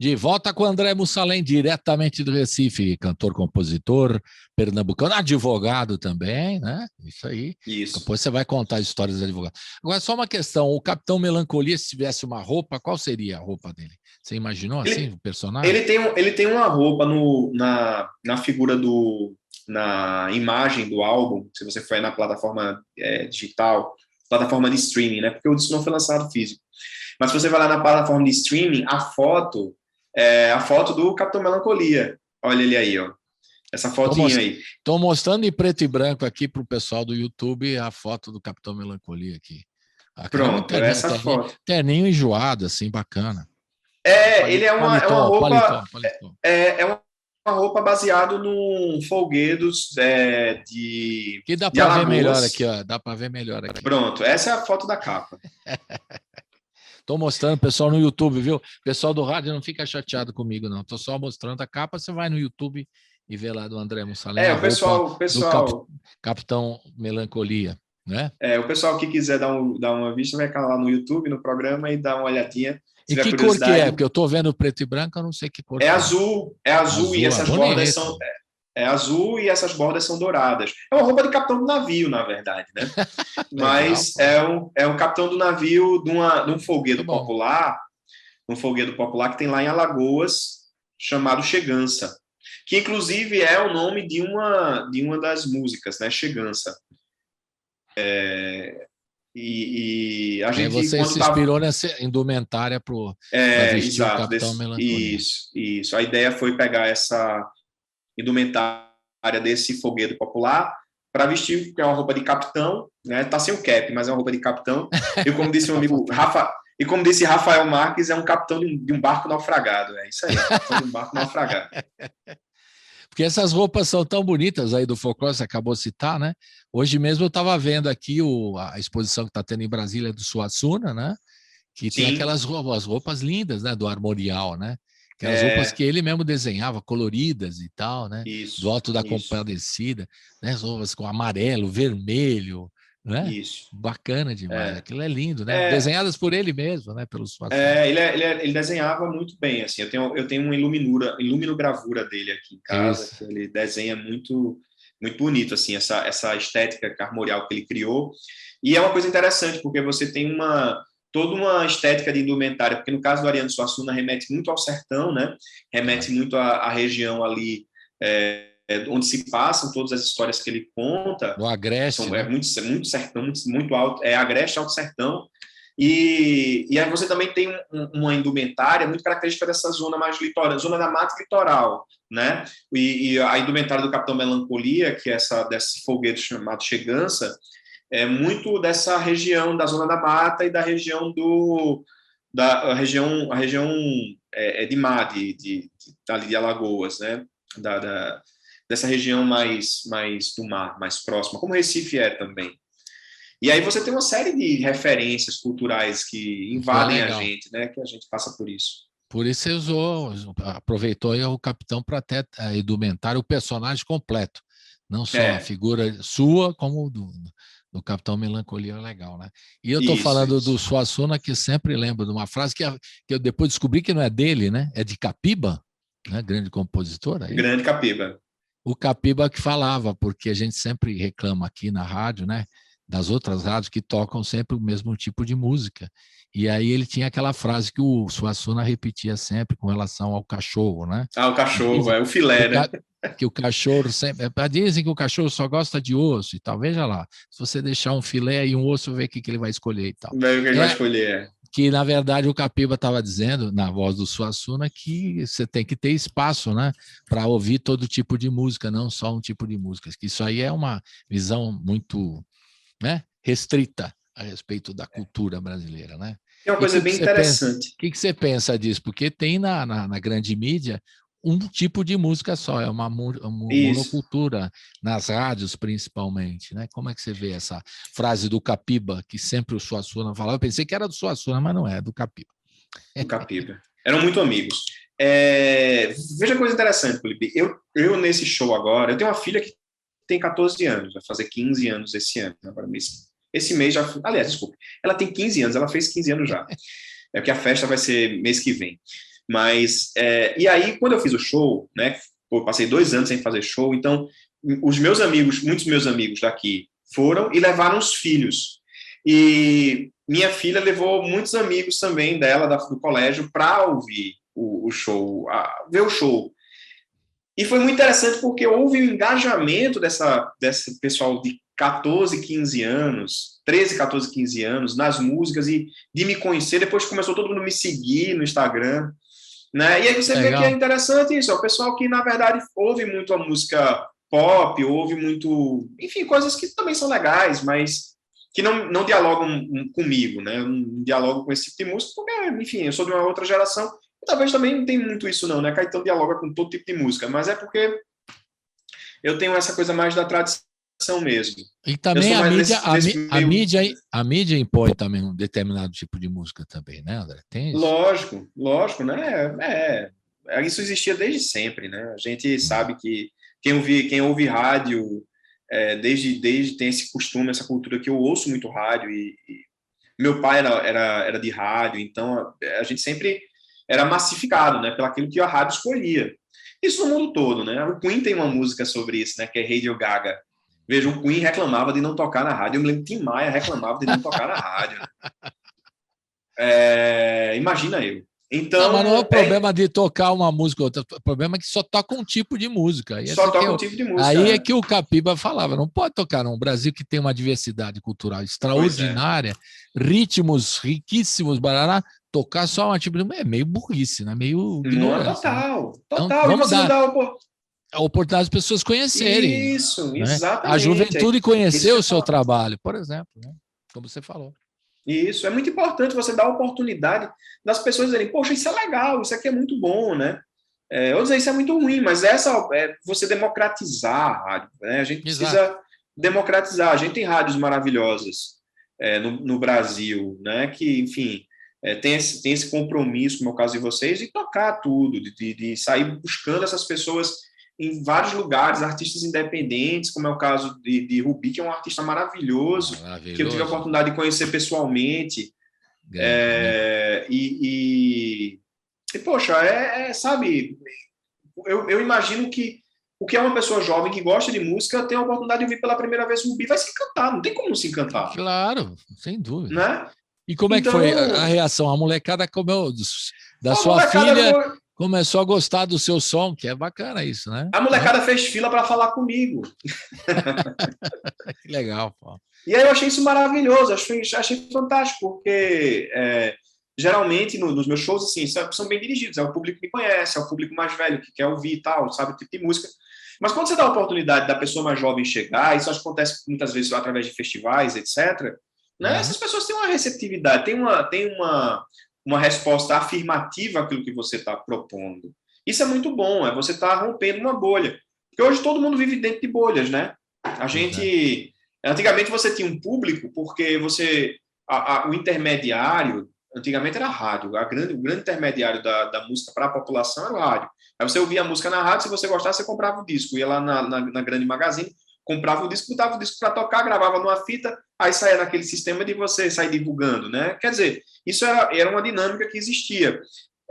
B: De volta com André Mussalem, diretamente do Recife, cantor, compositor, pernambucano, advogado também, né? Isso aí.
C: Isso.
B: Depois você vai contar histórias de advogado. Agora, só uma questão, o Capitão Melancolia, se tivesse uma roupa, qual seria a roupa dele? Você imaginou assim, o personagem?
C: Ele tem uma roupa na figura na imagem do álbum, se você for na plataforma digital, plataforma de streaming, né? Porque o disco não foi lançado físico. Mas se você vai lá na plataforma de streaming, a foto é a foto do Capitão Melancolia. Olha ele aí, ó. Essa fotinha aí.
B: Estou mostrando em preto e branco aqui para o pessoal do YouTube a foto do Capitão Melancolia aqui.
C: Pronto, essa foto.
B: Terninho enjoado, assim, bacana.
C: Ele é uma roupa...
B: Paletó.
C: É uma roupa baseada num folguedos de
B: Que dá
C: de
B: para ver
C: Alagoas.
B: melhor aqui, ó. Dá para ver melhor aqui.
C: Pronto, essa é a foto da capa.
B: Estou mostrando, pessoal, no YouTube, viu? Pessoal do rádio não fica chateado comigo, não. Estou só mostrando a capa, você vai no YouTube e vê lá do André Mussalem.
C: O pessoal...
B: Do Capitão Melancolia, né?
C: O pessoal que quiser dar uma vista, vai lá no YouTube, no programa, e dar uma olhadinha.
B: E que cor que é? Porque eu estou vendo preto e branco, eu não sei que cor.
C: É azul e essas bordas são... É azul e essas bordas são douradas. É uma roupa de capitão do navio, na verdade, né? Mas é um capitão do navio de um folguedo popular, que tem lá em Alagoas, chamado Chegança, que inclusive é o nome de uma das músicas, né? Chegança. E a gente...
B: Você se inspirou nessa indumentária para vestir o Capitão Melancolia.
C: Isso. A ideia foi pegar essa indumentária desse folguedo popular para vestir, porque é uma roupa de capitão, né? Tá sem o cap, mas é uma roupa de capitão. E como disse o amigo Rafael Marques, é um capitão de um barco naufragado. É isso aí, capitão de um barco naufragado.
B: Porque essas roupas são tão bonitas aí do folclore, você acabou de citar, né? Hoje mesmo eu estava vendo aqui a exposição que está tendo em Brasília do Suassuna, né? Que tem aquelas roupas lindas, né? Do armorial, né? Aquelas roupas que ele mesmo desenhava, coloridas e tal, né?
C: Isso,
B: do Alto da Compadecida, né? As roupas com amarelo, vermelho, né?
C: Isso.
B: Bacana demais. Aquilo é lindo, né? Desenhadas por ele mesmo, né? Pelos
C: ele desenhava muito bem, assim. Eu tenho uma iluminogravura dele aqui em casa, que ele desenha muito, muito bonito, assim, essa estética armorial que ele criou. E é uma coisa interessante, porque você tem toda uma estética de indumentária, porque no caso do Ariano Suassuna remete muito ao sertão, né? Remete muito à região ali onde se passam todas as histórias que ele conta.
B: No Agreste.
C: É muito sertão, muito alto. É Agreste, Alto Sertão. E aí você também tem uma indumentária muito característica dessa zona mais litoral, zona da mata litoral, né? E a indumentária do Capitão Melancolia, que é desse folguedo chamado Chegança, é muito dessa região da zona da mata e da região a região de mar, ali de Alagoas, né? Dessa região mais do mar, mais próxima, como Recife é também. E aí você tem uma série de referências culturais que invadem a gente, né? Que a gente passa por isso.
B: Por isso você aproveitou aí o capitão para até indumentar o personagem completo. Não só a figura sua, como do Capitão Melancolia, legal, né? E eu estou falando do Suassuna, que sempre lembro de uma frase que eu depois descobri que não é dele, né? É de Capiba, né? Grande compositor. Aí.
C: Grande Capiba.
B: O Capiba que falava, porque a gente sempre reclama aqui na rádio, né? Das outras rádios que tocam sempre o mesmo tipo de música. E aí ele tinha aquela frase que o Suassuna repetia sempre com relação ao cachorro, né?
C: O cachorro, o filé, né?
B: Que o cachorro sempre... Dizem que o cachorro só gosta de osso e tal. Veja lá, se você deixar um filé e um osso, vê o que ele vai escolher e tal.
C: Vai o que ele vai escolher,
B: Que, na verdade, o Capiba estava dizendo, na voz do Suassuna, que você tem que ter espaço, né? Para ouvir todo tipo de música, não só um tipo de música. Que isso aí é uma visão muito... né, restrita a respeito da cultura brasileira, né?
C: É uma coisa bem interessante.
B: O que você pensa disso? Porque tem na grande mídia um tipo de música só, é uma monocultura, nas rádios principalmente, né? Como é que você vê essa frase do Capiba, que sempre o Suassuna falava? Eu pensei que era do Suassuna, mas não é do Capiba.
C: Do Capiba. Eram muito amigos. Veja coisa interessante, Felipe. Eu nesse show agora, eu tenho uma filha que tem 14 anos, vai fazer 15 anos esse ano, agora esse mês já... Aliás, desculpe, ela tem 15 anos, ela fez 15 anos já. É porque a festa vai ser mês que vem. Mas, e aí, quando eu fiz o show, né, eu passei 2 anos sem fazer show, então, muitos meus amigos daqui foram e levaram os filhos. E minha filha levou muitos amigos também dela, do colégio, para ouvir o show, ver o show. E foi muito interessante porque houve um engajamento desse pessoal de 14, 15 anos, 13, 14, 15 anos, nas músicas e de me conhecer. Depois começou todo mundo me seguir no Instagram, né? E aí você vê que é interessante isso, é o pessoal que, na verdade, ouve muito a música pop, ouve muito... Enfim, coisas que também são legais, mas que não dialogam comigo, né? Eu não dialogo com esse tipo de música porque, enfim, eu sou de uma outra geração. Talvez também não tem muito isso não, né? Caetano dialoga com todo tipo de música, mas é porque eu tenho essa coisa mais da tradição mesmo.
B: E também a mídia impõe também um determinado tipo de música também, né, André? Tem isso?
C: Lógico, né? Isso existia desde sempre, né? A gente sabe que quem ouve rádio desde tem esse costume, essa cultura que eu ouço muito rádio e meu pai era de rádio, então a gente sempre era massificado, né, pelo aquilo que a rádio escolhia. Isso no mundo todo, né? O Queen tem uma música sobre isso, né, que é Radio Gaga. Veja, o Queen reclamava de não tocar na rádio. Eu me lembro que Tim Maia reclamava de não tocar na rádio. Imagina eu. Então,
B: mas não é o problema de tocar uma música, o problema é que só toca um tipo de música.
C: Só toca um tipo de música.
B: Aí é que o Capiba falava, não pode tocar no Brasil que tem uma diversidade cultural extraordinária, ritmos riquíssimos, barará, tocar só uma tipo de... É meio burrice, né? Meio ignorância.
C: Total.
B: Então, vamos dar a oportunidade das pessoas conhecerem.
C: Isso,
B: né?
C: exatamente.
B: A juventude conhecer o seu trabalho, por exemplo, né? Como você falou.
C: Isso, é muito importante você dar a oportunidade das pessoas dizerem, poxa, isso é legal, isso aqui é muito bom, né? Ou dizer, isso é muito ruim, mas você democratizar a rádio, né? A gente precisa democratizar. A gente tem rádios maravilhosas no Brasil, né? Que, enfim, tem esse compromisso, como é o caso de vocês, de tocar tudo, de sair buscando essas pessoas em vários lugares, artistas independentes, como é o caso de Rubi, que é um artista maravilhoso, que eu tive a oportunidade de conhecer pessoalmente. E poxa, sabe, eu imagino que o que é uma pessoa jovem que gosta de música tem a oportunidade de ouvir pela primeira vez o Rubi, vai se encantar, não tem como não se encantar.
B: Claro, sem dúvida.
C: Né?
B: E como é que foi a reação? A molecada comeu da sua filha... Começou a gostar do seu som, que é bacana isso, né?
C: A molecada fez fila para falar comigo.
B: Que legal, pô.
C: E aí eu achei isso maravilhoso, achei fantástico, porque geralmente nos meus shows assim, são bem dirigidos, é o público que me conhece, é o público mais velho que quer ouvir e tal, sabe o tipo de música. Mas quando você dá a oportunidade da pessoa mais jovem chegar, isso acontece muitas vezes através de festivais, etc., né? Essas pessoas têm uma receptividade, têm uma resposta afirmativa àquilo que você está propondo. Isso é muito bom, você está rompendo uma bolha. Porque hoje todo mundo vive dentro de bolhas, né? Antigamente você tinha um público, porque o intermediário, antigamente era a rádio, o grande intermediário da música para a população era o rádio. Aí você ouvia a música na rádio, se você gostasse, você comprava o disco, ia lá na grande magazine, comprava o disco, botava o disco para tocar, gravava numa fita, aí saía naquele sistema de você sair divulgando, né? Quer dizer, isso era uma dinâmica que existia.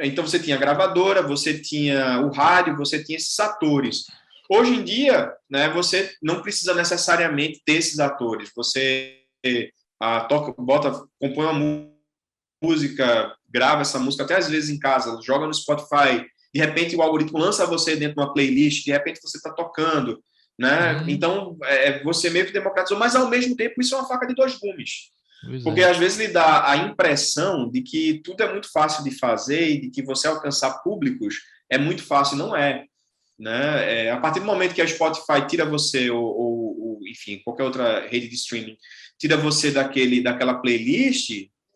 C: Então você tinha a gravadora, você tinha o rádio, você tinha esses atores. Hoje em dia, né, você não precisa necessariamente ter esses atores. Você compõe uma música, grava essa música até às vezes em casa, joga no Spotify, de repente o algoritmo lança você dentro de uma playlist, de repente você está tocando, né? Então, você meio que democratizou, mas ao mesmo tempo isso é uma faca de dois gumes. Porque às vezes lhe dá a impressão de que tudo é muito fácil de fazer e de que você alcançar públicos é muito fácil, não é. Né? A partir do momento que a Spotify tira você, ou enfim, qualquer outra rede de streaming, tira você daquela playlist,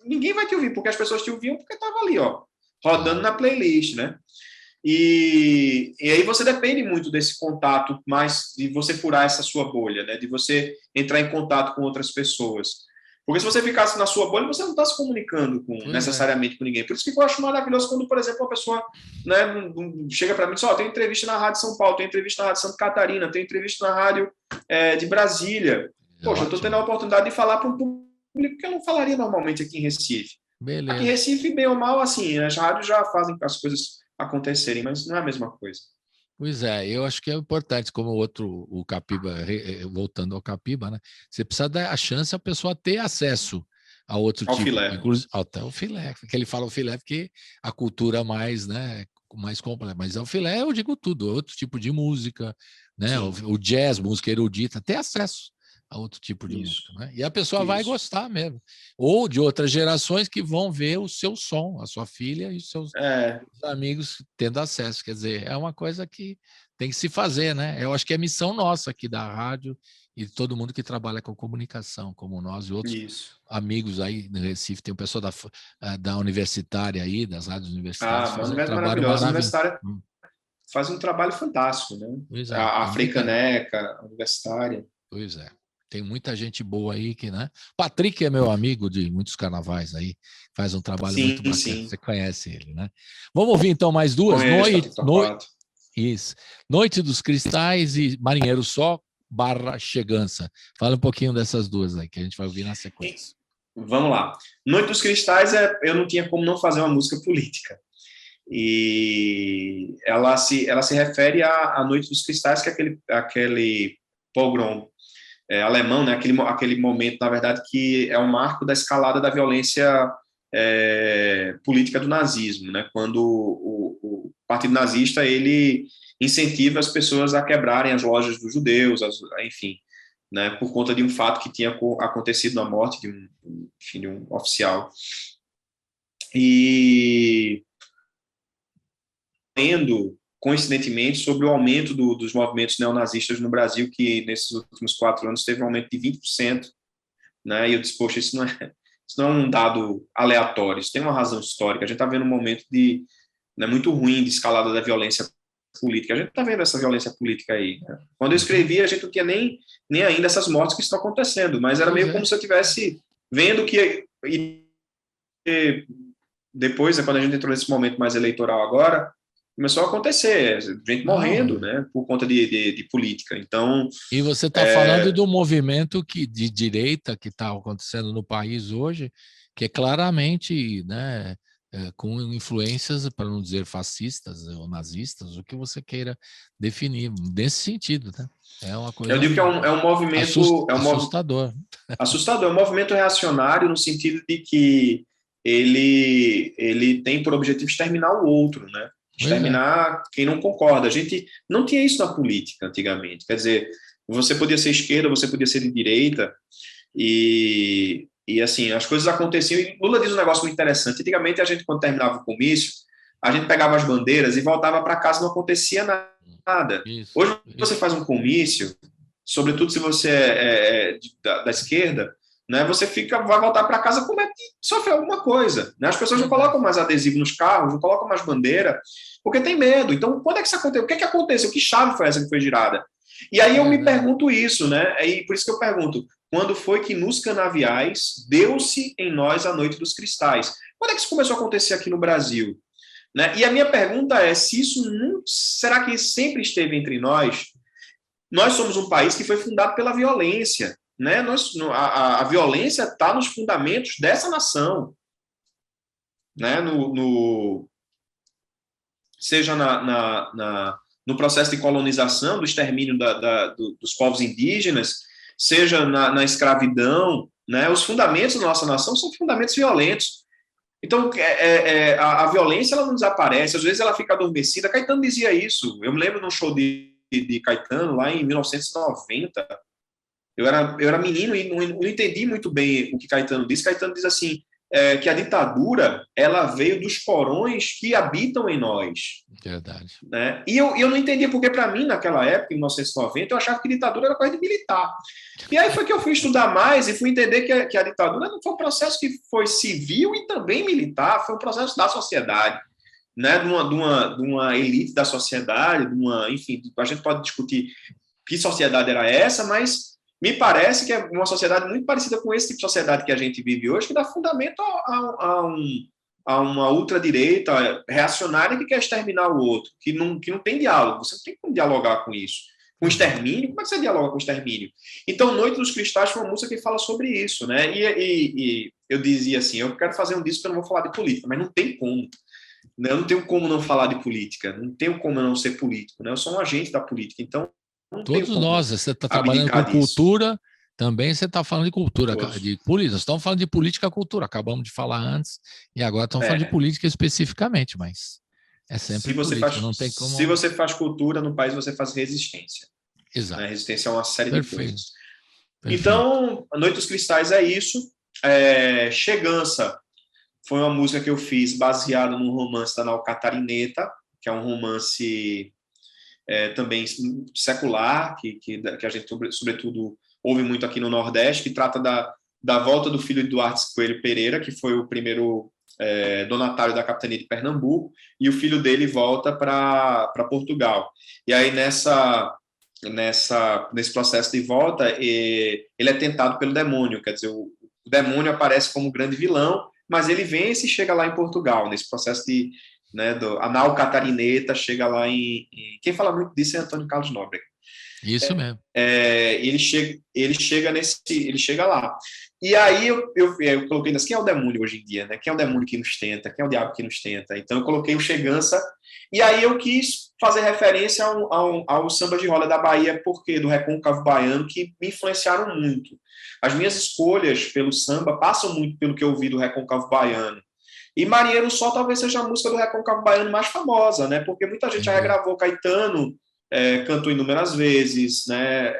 C: ninguém vai te ouvir, porque as pessoas te ouviam porque estava ali, ó, rodando na playlist, né? E aí você depende muito desse contato, mais de você furar essa sua bolha, né? De você entrar em contato com outras pessoas. Porque se você ficasse na sua bolha, você não está se comunicando necessariamente com ninguém. Por isso que eu acho maravilhoso quando, por exemplo, uma pessoa, né, chega para mim e diz, tem entrevista na Rádio São Paulo, tem entrevista na Rádio Santa Catarina, tem entrevista na Rádio de Brasília. Poxa, eu estou tendo a oportunidade de falar para um público que eu não falaria normalmente aqui em Recife. Beleza. Aqui em Recife, bem ou mal, assim, as rádios já fazem as coisas acontecerem, mas não é a mesma coisa.
B: Pois é, eu acho que é importante, como o Capiba, voltando ao Capiba, né? Você precisa dar a chance a pessoa ter acesso a outro tipo,
C: filé.
B: Até o filé, que ele fala o filé porque a cultura mais, né, mais completa, mas o filé eu digo tudo, outro tipo de música, né? O jazz, música erudita, ter acesso a outro tipo de música, né? E a pessoa vai gostar mesmo. Ou de outras gerações que vão ver o seu som, a sua filha e os seus amigos tendo acesso. Quer dizer, é uma coisa que tem que se fazer, né? Eu acho que é missão nossa aqui da rádio e de todo mundo que trabalha com comunicação, como nós e outros amigos aí no Recife. Tem o pessoal da universitária aí, das rádios universitárias.
C: Faz um trabalho maravilhoso. Faz um trabalho fantástico, né? A Africaneca, a universitária.
B: Pois é. Tem muita gente boa aí que, né? Patrick é meu amigo de muitos carnavais aí, faz um trabalho muito bacana. Sim. Você conhece ele, né? Vamos ouvir então mais duas. Noite dos Cristais e Marinheiro Só / Chegança. Fala um pouquinho dessas duas aí que a gente vai ouvir na sequência.
C: Vamos lá. Noite dos Cristais eu não tinha como não fazer uma música política. E ela se refere à Noite dos Cristais, que é aquele pogrom alemão, né? Aquele momento, na verdade, que é o marco da escalada da violência política do nazismo, né? Quando o Partido Nazista ele incentiva as pessoas a quebrarem as lojas dos judeus, enfim, né? Por conta de um fato que tinha acontecido na morte de um oficial. E coincidentemente, sobre o aumento dos movimentos neonazistas no Brasil, que nesses últimos 4 anos teve um aumento de 20%, né? E eu disse, poxa, isso não é um dado aleatório, isso tem uma razão histórica. A gente está vendo um momento muito ruim de escalada da violência política. A gente está vendo essa violência política aí, né? Quando eu escrevi, a gente não tinha nem ainda essas mortes que estão acontecendo, mas era meio como se eu estivesse vendo que... E depois, quando a gente entrou nesse momento mais eleitoral agora, começou a acontecer, gente morrendo, né, por conta de política. Então,
B: e você está falando do movimento de direita que está acontecendo no país hoje, que é claramente, né, com influências, para não dizer fascistas ou nazistas, o que você queira definir, nesse sentido, né? É uma coisa.
C: Eu digo que é um movimento
B: assustador.
C: Assustador, é um movimento reacionário no sentido de que ele tem por objetivo exterminar o outro, né? exterminar quem não concorda. A gente não tinha isso na política antigamente. Quer dizer, você podia ser esquerda, você podia ser de direita, e assim, as coisas aconteciam. E Lula diz um negócio muito interessante. Antigamente, a gente, quando terminava o comício, a gente pegava as bandeiras e voltava para casa, não acontecia nada. Hoje, você faz um comício, sobretudo se você é da esquerda, né, você vai voltar para casa com medo de sofrer alguma coisa. Né? As pessoas não colocam mais adesivo nos carros, não colocam mais bandeira, porque tem medo. Então, quando é que isso aconteceu? O que é que aconteceu? Que chave foi essa que foi girada? E aí eu me pergunto isso, né? E por isso que eu pergunto, quando foi que nos canaviais deu-se em nós a noite dos cristais? Quando é que isso começou a acontecer aqui no Brasil? Né? E a minha pergunta é, se isso não, será que sempre esteve entre nós? Nós somos um país que foi fundado pela violência. Né? A violência está nos fundamentos dessa nação. Né? Seja no processo de colonização, do extermínio dos povos indígenas, seja na escravidão, né? Os fundamentos da nossa nação são fundamentos violentos. Então, a violência ela não desaparece, às vezes ela fica adormecida. Caetano dizia isso. Eu me lembro de um show de Caetano, lá em 1990. Eu era menino e não entendi muito bem o que Caetano disse. Caetano diz assim, que a ditadura ela veio dos porões que habitam em nós.
B: Verdade.
C: Né? E eu não entendia, porque para mim, naquela época, em 1990, eu achava que ditadura era coisa de militar. E aí foi que eu fui estudar mais e fui entender que a ditadura não foi um processo que foi civil e também militar, foi um processo da sociedade, né? de uma elite da sociedade, enfim, a gente pode discutir que sociedade era essa, mas me parece que é uma sociedade muito parecida com esse tipo de sociedade que a gente vive hoje, que dá fundamento a uma ultradireita reacionária que quer exterminar o outro, que não tem diálogo. Você não tem como dialogar com isso. Com extermínio, como é que você dialoga com extermínio? Então, Noite dos Cristais foi uma música que fala sobre isso, né? E eu dizia assim, eu quero fazer um disco que eu não vou falar de política, mas não tem como. Eu não tenho como não falar de política, não tenho como eu não ser político, né? Eu sou um agente da política, então
B: todos nós, você está trabalhando com cultura, também você está falando de cultura, de política. Nós estamos falando de política e cultura, acabamos de falar antes, e agora estamos falando de política especificamente, mas é sempre política, não tem como...
C: Se você faz cultura no país, você faz resistência.
B: Exato.
C: Né? Resistência é uma série de coisas.
B: Perfeito.
C: Então, A Noite dos Cristais é isso. Chegança foi uma música que eu fiz baseada num romance da Nau Catarineta, que é um romance... também secular, que a gente, sobretudo, ouve muito aqui no Nordeste, que trata da volta do filho de Duarte Coelho Pereira, que foi o primeiro donatário da capitania de Pernambuco, e o filho dele volta para Portugal. E aí, nesse processo de volta, ele é tentado pelo demônio, quer dizer, o demônio aparece como grande vilão, mas ele vence e chega lá em Portugal, nesse processo de... Né, a Nau Catarineta chega lá quem fala muito disso é Antônio Carlos Nóbrega.
B: Isso mesmo.
C: Ele chega lá. E aí eu coloquei quem é o demônio hoje em dia, né? Quem é o demônio que nos tenta? Quem é o diabo que nos tenta? Então eu coloquei o Chegança, e aí eu quis fazer referência ao samba de roda da Bahia, porque do Recôncavo Baiano, que me influenciaram muito. As minhas escolhas pelo samba passam muito pelo que eu ouvi do Recôncavo Baiano. E Marinheiro Sol talvez seja a música do Recôncavo Baiano mais famosa, né? Porque muita gente já regravou. Caetano, cantou inúmeras vezes, né?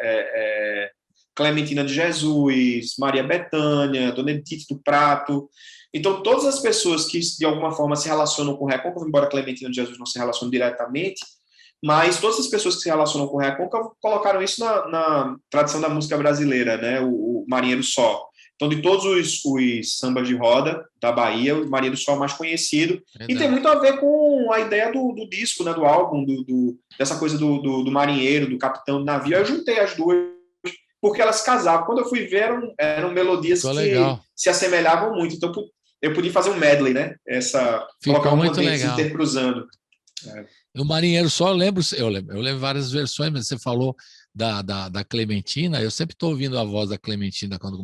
C: Clementina de Jesus, Maria Bethânia, Dona Edith do Prato. Então, todas as pessoas que, de alguma forma, se relacionam com o Recôncavo, embora Clementina de Jesus não se relacione diretamente, mas todas as pessoas que se relacionam com o Recôncavo colocaram isso na tradição da música brasileira, né? O Marinheiro Sol. Então, de todos os sambas de roda da Bahia, o Marinheiro Sol é o mais conhecido. Verdade. E tem muito a ver com a ideia do disco, né, do álbum, dessa coisa do marinheiro, do capitão do navio. Aí eu juntei as duas, porque elas casavam. Quando eu fui ver, eram melodias que se assemelhavam muito. Então, eu podia fazer um medley, né?
B: Ficou muito legal.
C: Intercruzando.
B: O Marinheiro Sol, eu lembro várias versões, mas você falou da Clementina, eu sempre estou ouvindo a voz da Clementina quando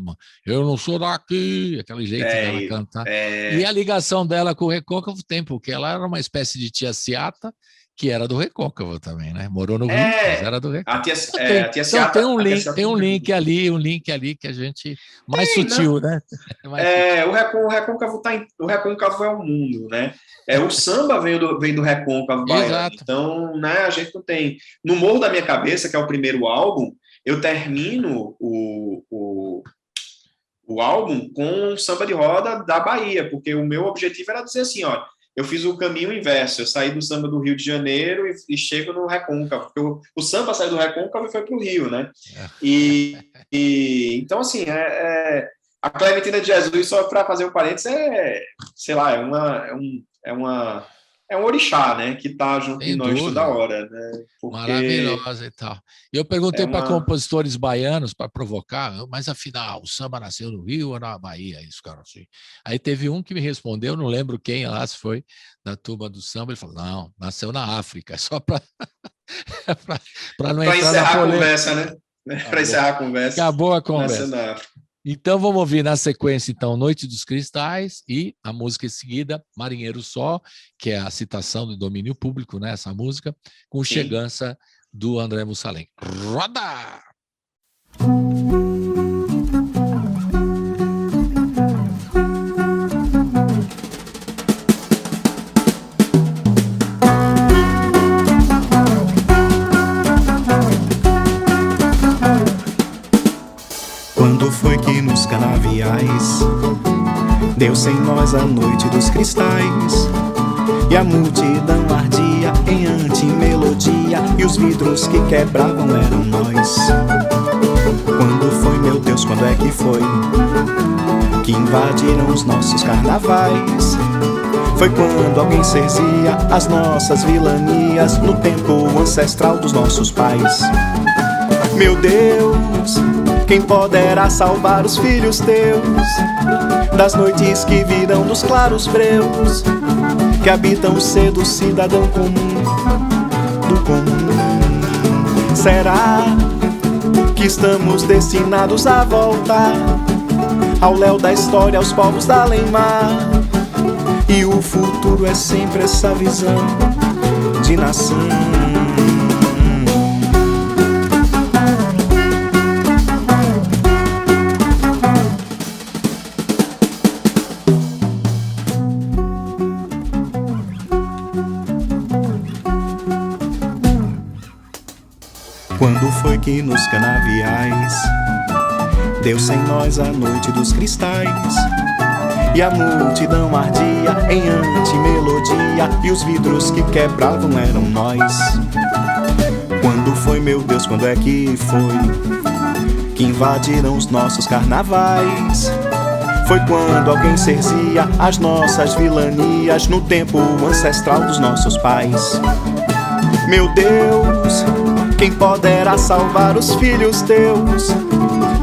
B: eu não sou daqui, aquele jeito dela cantar. E a ligação dela com o Recôncavo tem, porque ela era uma espécie de tia Ciata que era do Recôncavo também, né? Morou no Rio, mas era do Recôncavo.
C: Então
B: tem um link ali que a gente... Mais sutil, né?
C: O Recôncavo o Recôncavo é o mundo, né? O samba vem do Recôncavo baiano.
B: Exato.
C: Então, né, a gente não tem... No Morro da Minha Cabeça, que é o primeiro álbum, eu termino o álbum com samba de roda da Bahia, porque o meu objetivo era dizer assim, ó, eu fiz o caminho inverso, eu saí do samba do Rio de Janeiro e chego no Recôncavo, porque o samba saiu do Recôncavo e foi para o Rio, né? Então, assim, a Clementina de Jesus, só para fazer um parênteses, sei lá, é um orixá, né? Que está junto de nós toda hora, né?
B: Porque maravilhosa e tal. E eu perguntei para compositores baianos, para provocar, mas afinal, o samba nasceu no Rio ou na Bahia? Isso, cara, assim. Aí teve um que me respondeu, não lembro quem lá, se foi da turma do samba, ele falou, não, nasceu na África, só para não entrar
C: encerrar
B: na
C: a conversa, né? Para encerrar a conversa.
B: Acabou a conversa. Então, vamos ouvir na sequência, então, Noite dos Cristais e a música em seguida, Marinheiro Só, que é a citação do domínio público, né, essa música, com Chegança do André Mussalem. Roda!
D: Quando foi que nos canaviais deu-se em nós a noite dos cristais, e a multidão ardia em antimelodia, e os vidros que quebravam eram nós. Quando foi, meu Deus, quando é que foi que invadiram os nossos carnavais? Foi quando alguém cerzia as nossas vilanias no tempo ancestral dos nossos pais. Meu Deus, quem poderá salvar os filhos teus das noites que virão dos claros breus, que habitam o ser do cidadão comum, do comum? Será que estamos destinados a voltar ao léu da história, aos povos da além-mar? E o futuro é sempre essa visão de nação. Quando foi que nos canaviais deu-se em nós a noite dos cristais, e a multidão ardia em antimelodia, e os vidros que quebravam eram nós? Quando foi, meu Deus, quando é que foi que invadiram os nossos carnavais? Foi quando alguém cerzia as nossas vilanias no tempo ancestral dos nossos pais. Meu Deus, quem poderá salvar os filhos teus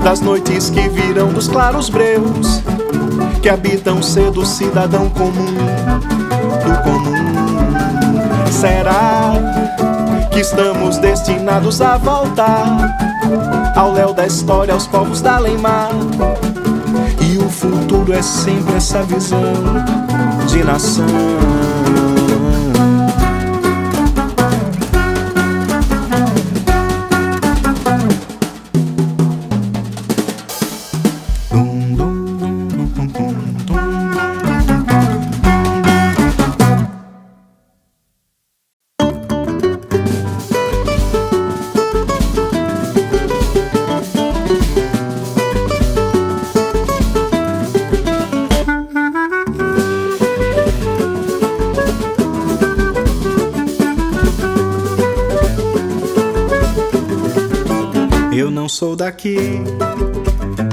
D: das noites que virão dos claros breus, que habitam o ser do cidadão comum, do comum? Será que estamos destinados a voltar ao léu da história, aos povos da além-mar? E o futuro é sempre essa visão de nação. Sou daqui,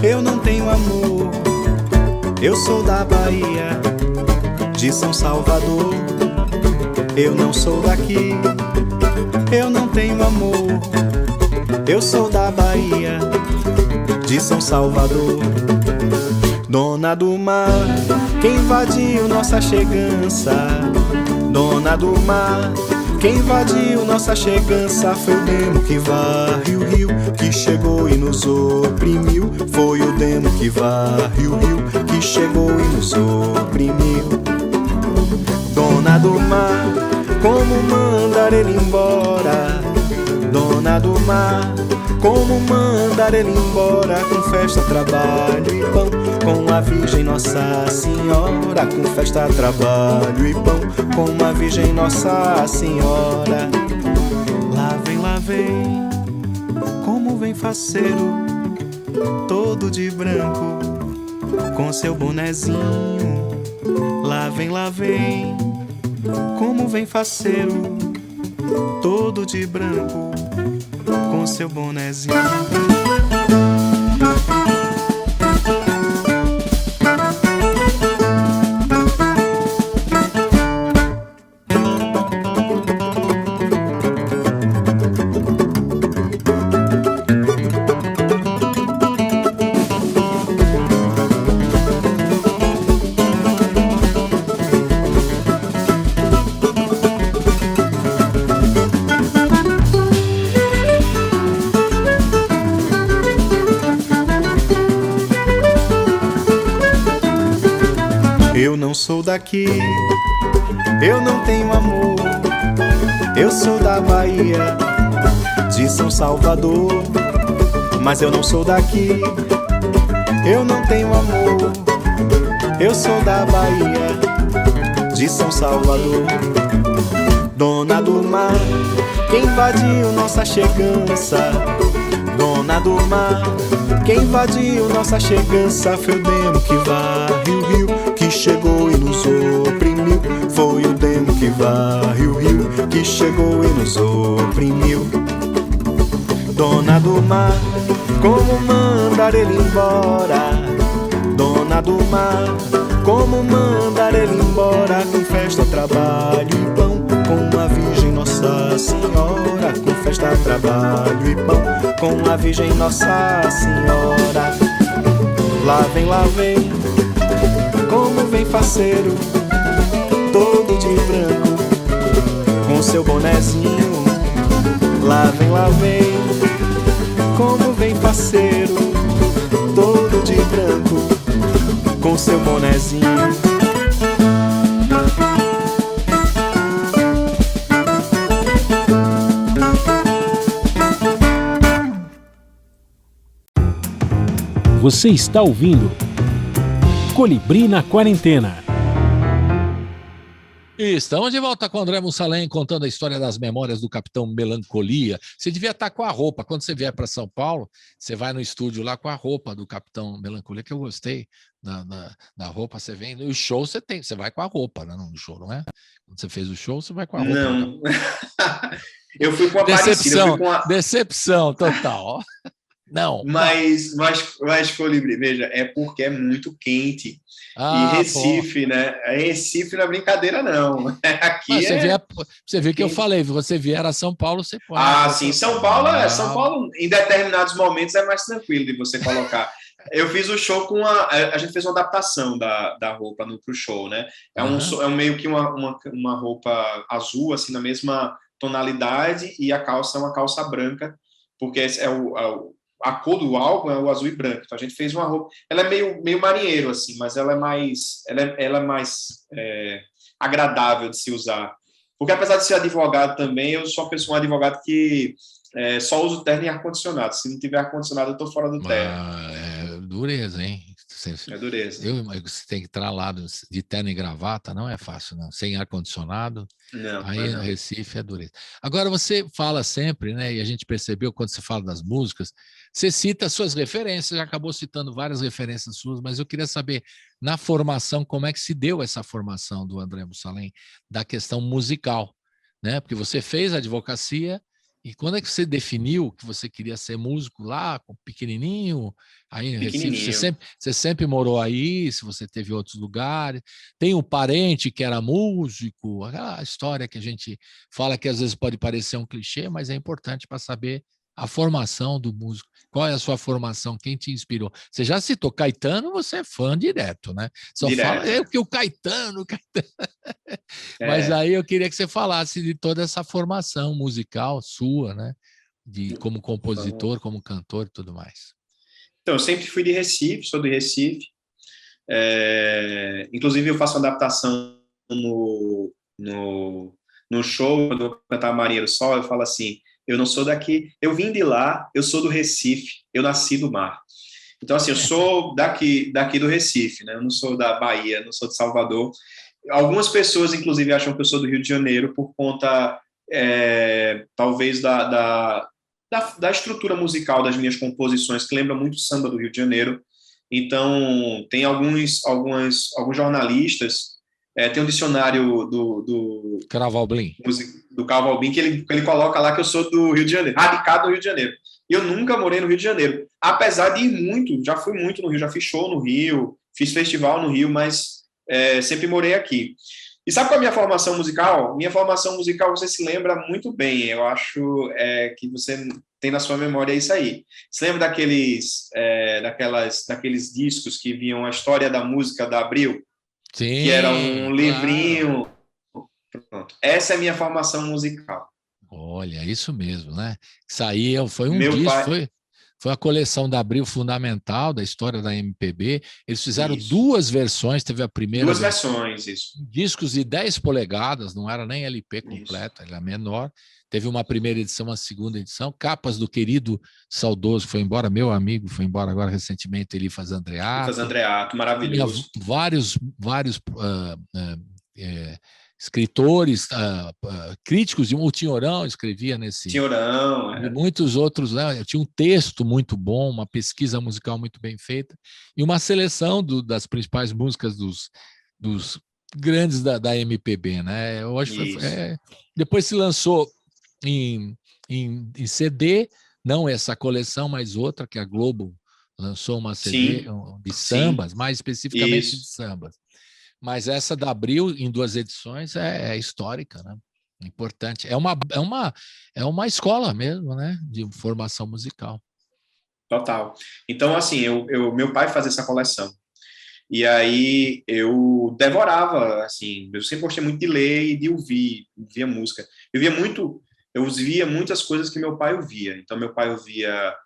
D: eu não tenho amor. Eu sou da Bahia, de São Salvador. Eu não sou daqui, eu não tenho amor. Eu sou da Bahia, de São Salvador. Dona do mar, quem invadiu nossa chegança? Dona do mar, quem invadiu nossa chegança? Foi o demo que varre o rio, que chegou e nos oprimiu. Foi o demo que varre o rio, que chegou e nos oprimiu. Dona do mar, como mandar ele embora, dona do mar, como mandar ele embora, com festa, trabalho e pão, com a Virgem Nossa Senhora, com festa, trabalho e pão, com a Virgem Nossa Senhora. Lá vem, como vem faceiro, todo de branco, com seu bonezinho. Lá vem, como vem faceiro, todo de branco, com seu bonezinho. Eu não sou daqui, eu não tenho amor, eu sou da Bahia, de São Salvador. Mas eu não sou daqui, eu não tenho amor, eu sou da Bahia, de São Salvador. Dona do mar, quem invadiu nossa chegança, dona do mar, quem invadiu nossa chegança, foi o demo que varre o rio, que chegou e nos oprimiu. Foi o demo que varre o rio, que chegou e nos oprimiu. Dona do mar, como mandar ele embora, dona do mar, como mandar ele embora, com festa, trabalho e pão, com a Virgem Nossa Senhora, com festa, trabalho e pão, com a Virgem Nossa Senhora. Lá vem, como vem faceiro, todo de branco, com seu bonezinho. Lá vem, como vem faceiro, todo de branco, com seu bonezinho.
A: Você está ouvindo Colibri na Quarentena.
B: E estamos de volta com o André Mussalem contando a história das memórias do Capitão Melancolia. Você devia estar com a roupa. Quando você vier para São Paulo, você vai no estúdio lá com a roupa do Capitão Melancolia, que eu gostei da roupa. Você vem no show, você vai com a roupa, né? No show, não é? Quando você fez o show, você vai com a roupa.
C: Não. Eu fui com a
B: decepção,
C: parecida.
B: Decepção total. Não.
C: Mas Colibri, veja, é porque é muito quente. E Recife, né? Recife não é brincadeira, não. Aqui
B: você viu que eu falei, você vier a São Paulo, você pode.
C: Sim, São Paulo, em determinados momentos, é mais tranquilo de você colocar. Eu fiz o show com a gente fez uma adaptação da roupa pro show, né? É meio que uma roupa azul, assim, na mesma tonalidade, e a calça é uma calça branca, porque a cor do álbum é o azul e branco. Então a gente fez uma roupa. Ela é meio marinheiro, assim, mas ela é mais agradável de se usar. Porque apesar de ser advogado também, eu sou um advogado que só uso terno e ar-condicionado. Se não tiver ar-condicionado, eu estou fora do terno.
B: É dureza, hein?
C: É dureza.
B: Você tem que entrar lá de terno e gravata, não é fácil, não. Sem ar-condicionado, aí no Recife é dureza. Agora, você fala sempre, né? E a gente percebeu quando você fala das músicas, você cita suas referências, já acabou citando várias referências suas, mas eu queria saber, na formação, como é que se deu essa formação do André Mussalem, da questão musical, né? Porque você fez a advocacia, e quando é que você definiu que você queria ser músico lá, pequenininho, aí em Recife? Você sempre morou aí, se você teve outros lugares? Tem um parente que era músico? Aquela história que a gente fala que às vezes pode parecer um clichê, mas é importante para saber a formação do músico. Qual é a sua formação? Quem te inspirou? Você já citou Caetano, você é fã direto, né? Só fala que o Caetano. Mas aí eu queria que você falasse de toda essa formação musical sua, né? Como compositor, como cantor e tudo mais.
C: Então, eu sempre fui de Recife, sou de Recife. Inclusive, eu faço uma adaptação no no show, quando eu vou cantar Marinheiro Sol, eu falo assim, eu não sou daqui, eu vim de lá, eu sou do Recife, eu nasci do mar. Então, assim, eu sou daqui do Recife, né? Eu não sou da Bahia, não sou de Salvador. Algumas pessoas, inclusive, acham que eu sou do Rio de Janeiro por conta, talvez, da estrutura musical das minhas composições, que lembra muito o samba do Rio de Janeiro. Então, tem alguns jornalistas, tem um dicionário do
B: Cravo Alblim.
C: Do Cravo Alblim, que ele coloca lá que eu sou do Rio de Janeiro, radicado no Rio de Janeiro. E eu nunca morei no Rio de Janeiro, apesar de ir muito, já fui muito no Rio, já fiz show no Rio, fiz festival no Rio, mas sempre morei aqui. E sabe qual é a minha formação musical? Minha formação musical, você se lembra muito bem, eu acho que você tem na sua memória isso aí. Você lembra daqueles discos que vinham a história da música da Abril?
B: Sim,
C: que era um livrinho.
B: Claro.
C: Pronto. Essa é a minha formação musical.
B: Olha, isso mesmo, né? Isso aí foi um disco, foi a coleção da Abril Fundamental, da história da MPB. Eles fizeram duas versões, teve a primeira...
C: Duas versões, isso.
B: Discos de 10 polegadas, não era nem LP completo, era menor. Teve uma primeira edição, uma segunda edição. Capas do querido saudoso, foi embora, meu amigo, foi embora agora recentemente, Elifas Andreato.
C: Elifas Andreato, maravilhoso.
B: Vários escritores, críticos de o Tinhorão escrevia nesse...
C: Tinhorão,
B: E muitos outros, né? Tinha um texto muito bom, uma pesquisa musical muito bem feita e uma seleção das principais músicas dos grandes da MPB, né? Eu acho que depois se lançou em CD, não essa coleção, mas outra, que a Globo lançou uma CD de sambas, mais especificamente de sambas. Mas essa da Abril, em 2 edições, é histórica, né? Importante. É uma escola mesmo, né? De formação musical.
C: Total. Então, assim, meu pai fazia essa coleção. E aí eu devorava, assim, eu sempre gostei muito de ler e de ouvir música. Eu via muitas coisas que meu pai ouvia. Então, meu pai ouvia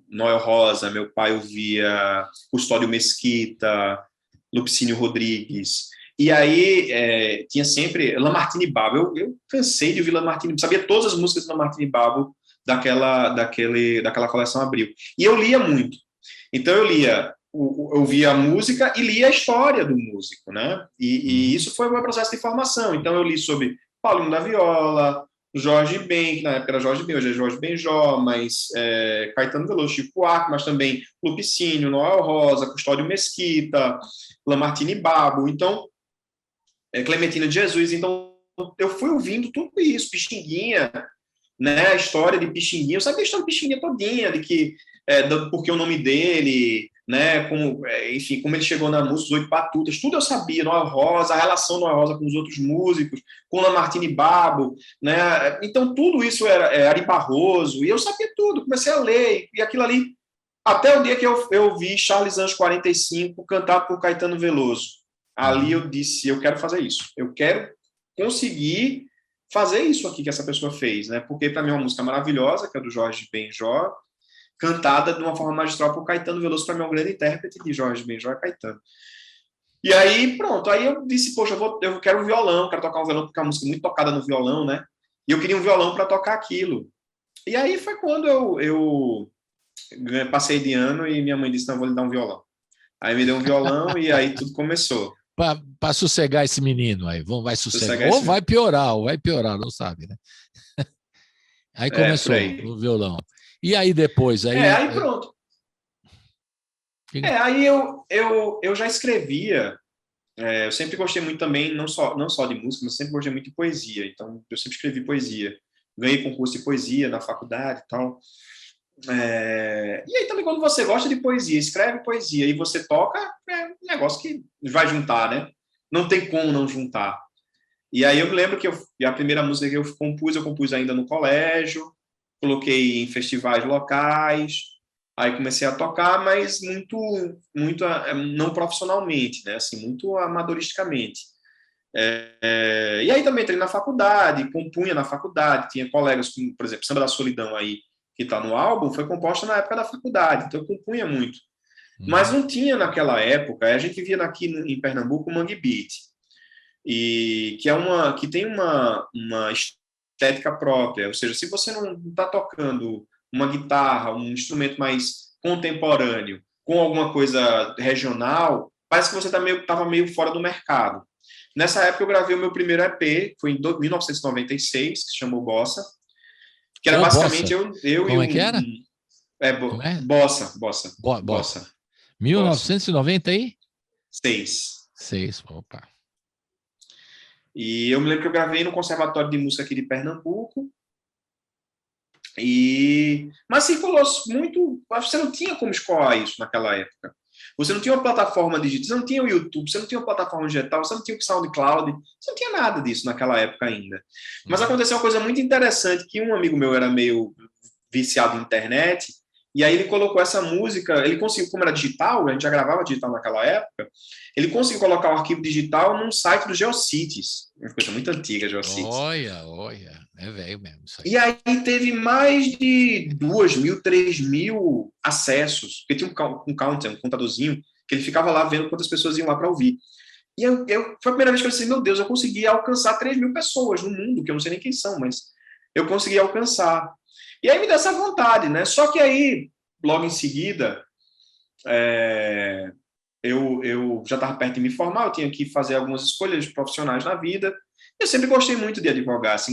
C: Noel Rosa, meu pai ouvia Custódio Mesquita, Lupicínio Rodrigues. E aí tinha sempre Lamartine Babo. Eu cansei de ouvir Lamartine, sabia todas as músicas de Lamartine Babo daquela coleção Abril. E eu lia muito. Então eu via a música e lia a história do músico, né? E isso foi o meu processo de formação. Então eu li sobre Paulinho da Viola, Jorge Ben, que na época era Jorge Ben, hoje é Jorge Benjó, mas Caetano Veloso, Chico Buarque, mas também Lupicínio, Noel Rosa, Custódio Mesquita, Lamartine Babo, então Clementina de Jesus. Então eu fui ouvindo tudo isso, Pixinguinha, né? A história de Pixinguinha, eu sabia a história de Pixinguinha todinha, de que porque o nome dele, né? Enfim, como ele chegou na música, os 8 Batutas, tudo eu sabia, Noel Rosa, a relação do Noel Rosa com os outros músicos, com Lamartine Babo, né? Então tudo isso era Ari Barroso, e eu sabia tudo, comecei a ler, e aquilo ali, até o dia que eu vi Charles Anjos 45 cantado por Caetano Veloso. Ali eu disse, eu quero fazer isso, eu quero conseguir fazer isso aqui que essa pessoa fez, né? Porque para mim é uma música maravilhosa, que é do Jorge Benjó, cantada de uma forma magistral por Caetano Veloso, para mim é um grande intérprete de Jorge Benjó e Caetano. E aí, pronto, aí eu disse, poxa, eu quero um violão, quero tocar um violão, porque é uma música muito tocada no violão, né? E eu queria um violão para tocar aquilo. E aí foi quando eu passei de ano e minha mãe disse, não, vou lhe dar um violão. Aí me deu um violão e aí tudo começou.
B: Para sossegar esse menino aí, vai sossegar. Ou vai piorar, não sabe, né? Aí começou o violão. E aí depois?
C: Aí pronto. Aí eu já escrevia. Eu sempre gostei muito também, não só de música, mas sempre gostei muito de poesia. Então, eu sempre escrevi poesia. Ganhei concurso de poesia na faculdade e tal. E aí também quando você gosta de poesia, escreve poesia e você toca, é um negócio que vai juntar, né? Não tem como não juntar. E aí eu me lembro que a primeira música que eu compus ainda no colégio, coloquei em festivais locais, aí comecei a tocar, mas muito não profissionalmente, né? Assim, muito amadoristicamente. E aí também entrei na faculdade, compunha na faculdade, tinha colegas, como, por exemplo, Samba da Solidão aí, que está no álbum, foi composta na época da faculdade, então eu compunha muito. Mas não tinha naquela época, a gente via aqui em Pernambuco o Mangue Beat. e que tem uma estética própria. Ou seja, se você não está tocando uma guitarra, um instrumento mais contemporâneo, com alguma coisa regional, parece que você estava meio fora do mercado. Nessa época eu gravei o meu primeiro EP, foi em 1996, que se chamou Bossa, que era basicamente
B: Bossa.
C: eu
B: Como
C: e
B: é que era?
C: Como é? Bossa.
B: 1996? Opa.
C: E eu me lembro que eu gravei no Conservatório de Música aqui de Pernambuco. Mas circulou muito. Você não tinha como escoar isso naquela época. Você não tinha uma plataforma digital, você não tinha o YouTube, você não tinha uma plataforma digital, você não tinha o SoundCloud, você não tinha nada disso naquela época ainda. Mas aconteceu uma coisa muito interessante, que um amigo meu era meio viciado em internet, e aí ele colocou essa música, ele conseguiu, como era digital, a gente já gravava digital naquela época, ele conseguiu colocar o arquivo digital num site do GeoCities, uma coisa muito antiga, GeoCities.
B: Olha, é velho mesmo isso aí.
C: E aí teve mais de 2.000, 3.000 acessos, porque tinha um counter, um contadorzinho, que ele ficava lá vendo quantas pessoas iam lá para ouvir. E foi a primeira vez que eu disse, meu Deus, eu consegui alcançar 3.000 pessoas no mundo, que eu não sei nem quem são, mas eu consegui alcançar. E aí me deu essa vontade, né? Só que aí, logo em seguida, eu já estava perto de me formar, eu tinha que fazer algumas escolhas profissionais na vida. Eu sempre gostei muito de advogar, assim,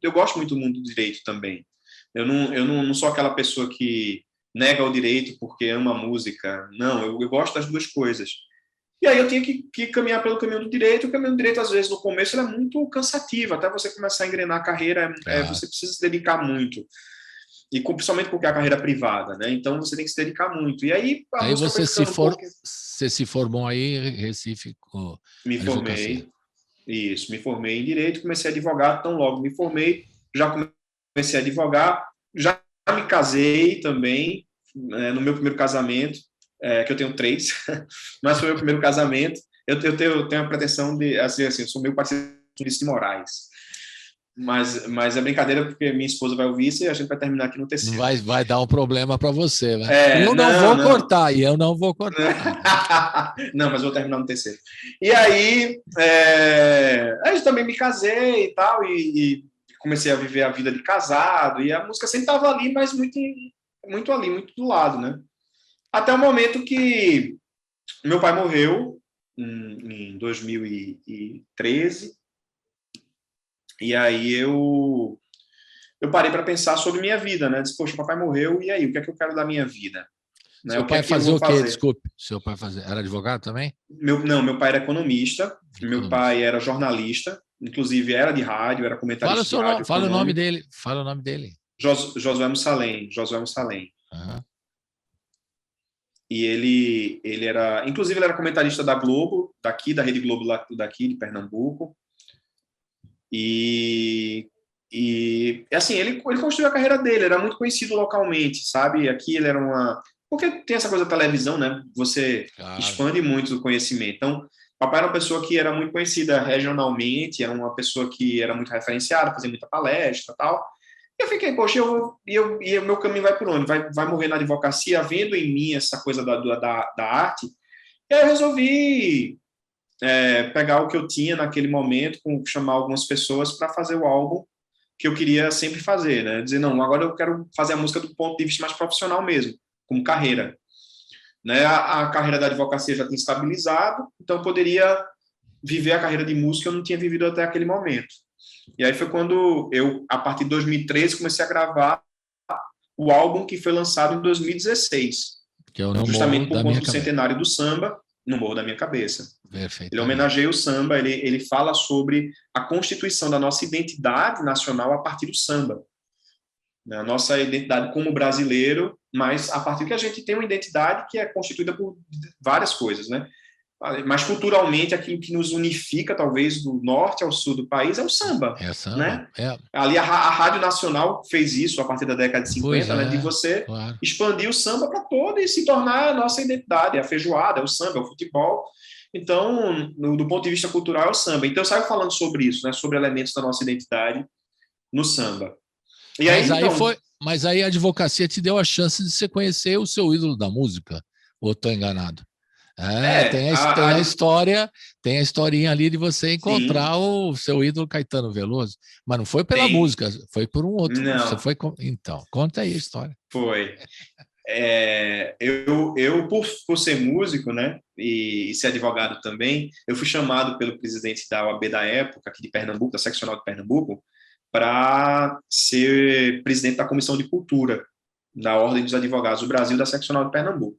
C: eu gosto muito do mundo do direito também. Eu não sou aquela pessoa que nega o direito porque ama a música. Não, eu gosto das duas coisas. E aí eu tinha que caminhar pelo caminho do direito. O caminho do direito, às vezes, no começo, ele é muito cansativo. Até você começar a engrenar a carreira, você precisa se dedicar muito. E principalmente porque é a carreira privada, né? Então você tem que se dedicar muito. E aí
B: você se formou aí em Recife?
C: Me formei. Isso, me formei em Direito, comecei a advogar, tão logo me formei, já comecei a advogar, já me casei também, no meu primeiro casamento, que eu tenho 3, mas foi o meu primeiro casamento. Eu tenho a pretensão de, assim, eu sou meio parecido de Moraes, mas é brincadeira porque minha esposa vai ouvir isso e a gente vai terminar aqui no terceiro.
B: Vai dar um problema para você, né? Eu não vou cortar.
C: Não, mas vou terminar no terceiro. E aí, eu também me casei e tal, e comecei a viver a vida de casado, e a música sempre estava ali, mas muito ali, muito do lado, né? Até o momento que meu pai morreu, em 2013, e aí eu parei para pensar sobre minha vida, né? Disse, poxa, papai morreu, e aí, o que é que eu quero da minha vida?
B: Né? Seu pai fazia o quê? Desculpe. Seu pai era advogado também?
C: Meu pai era economista, meu pai era jornalista, inclusive era de rádio, era comentarista de rádio.
B: Fala o nome dele.
C: Josué Mussalem.
B: Uhum.
C: E ele era... Inclusive, ele era comentarista da Globo, da Rede Globo daqui, de Pernambuco. E assim, ele construiu a carreira dele, era muito conhecido localmente, sabe? Aqui ele era porque tem essa coisa da televisão, né? Você expande muito o conhecimento. Então, papai era uma pessoa que era muito conhecida regionalmente, era uma pessoa que era muito referenciada, fazia muita palestra e tal. E eu fiquei, poxa, e o meu caminho vai por onde? Vai morrer na advocacia, vendo em mim essa coisa da arte. E aí eu resolvi pegar o que eu tinha naquele momento, chamar algumas pessoas para fazer o álbum que eu queria sempre fazer, né? Dizer, não, agora eu quero fazer a música do ponto de vista mais profissional mesmo, como carreira. Né? A carreira da advocacia já tinha estabilizado, então eu poderia viver a carreira de música que eu não tinha vivido até aquele momento. E aí foi quando eu, a partir de 2013, comecei a gravar o álbum que foi lançado em 2016,
B: que é
C: justamente por conta do centenário do samba, No Morro da Minha Cabeça. Ele homenageia o samba, ele fala sobre a constituição da nossa identidade nacional a partir do samba. A nossa identidade como brasileiro, mas a partir que a gente tem uma identidade que é constituída por várias coisas, né? Mas culturalmente, aquilo que nos unifica, talvez, do norte ao sul do país, é o samba.
B: É samba.
C: Né? Ali a Rádio Nacional fez isso a partir da década de 50, né? De você expandir o samba para todo e se tornar a nossa identidade. É a feijoada, é o samba, é o futebol. Então, do ponto de vista cultural, é o samba. Então, eu saio falando sobre isso, né? Sobre elementos da nossa identidade no samba. E
B: mas aí a advocacia te deu a chance de você conhecer o seu ídolo da música, ou estou enganado? Tem a história, tem a historinha ali de você encontrar o seu ídolo Caetano Veloso, mas não foi pela música, foi por um outro.
C: Não.
B: Você foi então, conta aí a história.
C: Foi. Eu por ser músico, né, e ser advogado também, eu fui chamado pelo presidente da OAB da época, aqui de Pernambuco, da seccional de Pernambuco, para ser presidente da Comissão de Cultura da Ordem dos Advogados do Brasil, da seccional de Pernambuco.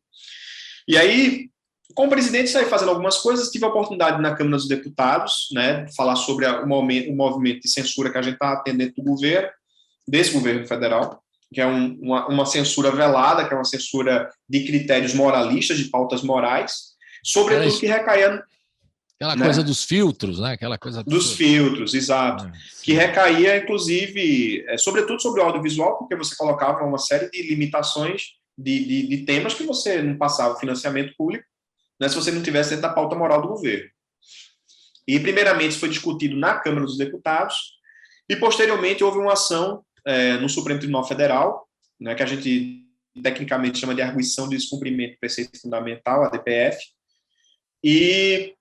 C: E aí, como presidente, saí fazendo algumas coisas, tive a oportunidade na Câmara dos Deputados, né, falar sobre o movimento de censura que a gente está atendendo do governo, desse governo federal, que é uma censura velada, que é uma censura de critérios moralistas, de pautas morais, sobretudo que recaía...
B: Aquela coisa dos filtros, né? Aquela coisa
C: dos filtros, exato. Que recaía, inclusive, sobretudo sobre o audiovisual, porque você colocava uma série de limitações de temas que você não passava financiamento público, né, se você não tivesse dentro da pauta moral do governo. E, primeiramente, isso foi discutido na Câmara dos Deputados, e, posteriormente, houve uma ação no Supremo Tribunal Federal, né, que a gente tecnicamente chama de arguição de descumprimento do preceito fundamental, a DPF, e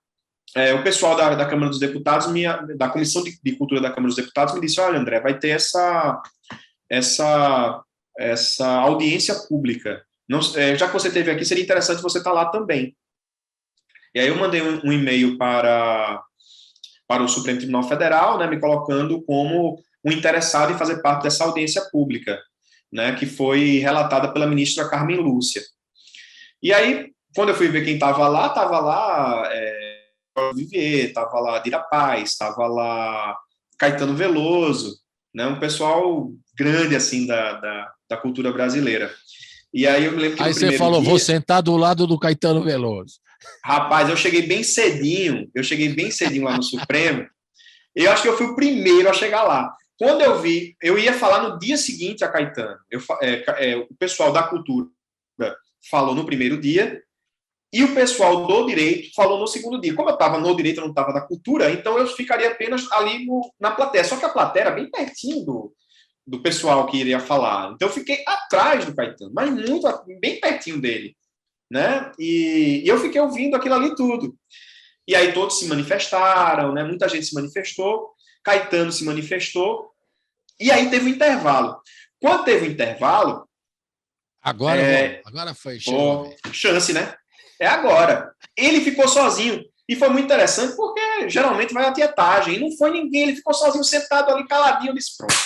C: o pessoal da Câmara dos Deputados, da Comissão de Cultura da Câmara dos Deputados, me disse: olha, André, vai ter essa audiência pública. Não, já que você esteve aqui, seria interessante você estar lá também. E aí eu mandei um e-mail para o Supremo Tribunal Federal, né, me colocando como um interessado em fazer parte dessa audiência pública, né, que foi relatada pela ministra Carmen Lúcia. E aí, quando eu fui ver quem estava lá Vivier, estava lá Dira Paz, estava lá Caetano Veloso, né, um pessoal grande assim da cultura brasileira. E aí eu me lembro que
B: aí você falou, vou sentar do lado do Caetano Veloso.
C: Rapaz, eu cheguei bem cedinho lá no Supremo, eu acho que eu fui o primeiro a chegar lá. Quando eu vi, eu ia falar no dia seguinte a Caetano, o pessoal da cultura falou no primeiro dia, e o pessoal do direito falou no segundo dia. Como eu estava no direito, eu não estava na cultura, então eu ficaria apenas ali na plateia. Só que a plateia era bem pertinho do pessoal que iria falar. Então eu fiquei atrás do Caetano, mas bem pertinho dele, né? E eu fiquei ouvindo aquilo ali tudo. E aí todos se manifestaram, né? Muita gente se manifestou, Caetano se manifestou, e aí teve um intervalo. Quando teve um intervalo...
B: Agora foi
C: chance, né? É agora. Ele ficou sozinho. E foi muito interessante porque geralmente vai a tietagem. E não foi ninguém. Ele ficou sozinho, sentado ali, caladinho. Eu disse, pronto.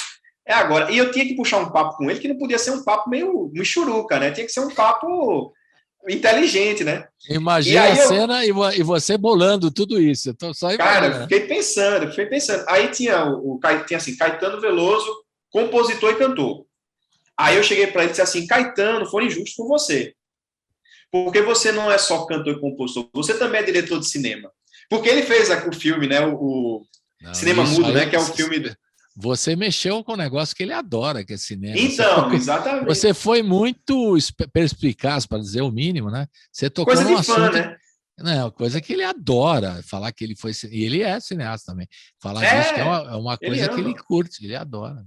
C: É agora. E eu tinha que puxar um papo com ele que não podia ser um papo meio michuruca, né? Tinha que ser um papo inteligente, né?
B: Imagina a cena e você bolando tudo isso. Então, só
C: cara, eu fiquei pensando. Aí tinha assim, Caetano Veloso, compositor e cantor. Aí eu cheguei para ele e disse assim, Caetano, foi injusto com você. Porque você não é só cantor e compositor, você também é diretor de cinema. Porque ele fez o filme, né? O Cinema Mudo, né? Que é o filme...
B: Você mexeu com um negócio que ele adora, que é cinema.
C: Então, exatamente.
B: Você foi muito perspicaz, para dizer o mínimo, né? Você tocou
C: coisa
B: num
C: de
B: assunto...
C: fã, né?
B: Não, coisa que ele adora, falar que ele foi... E ele é cineasta também. Falar disso que é uma coisa que ele curte, ele adora.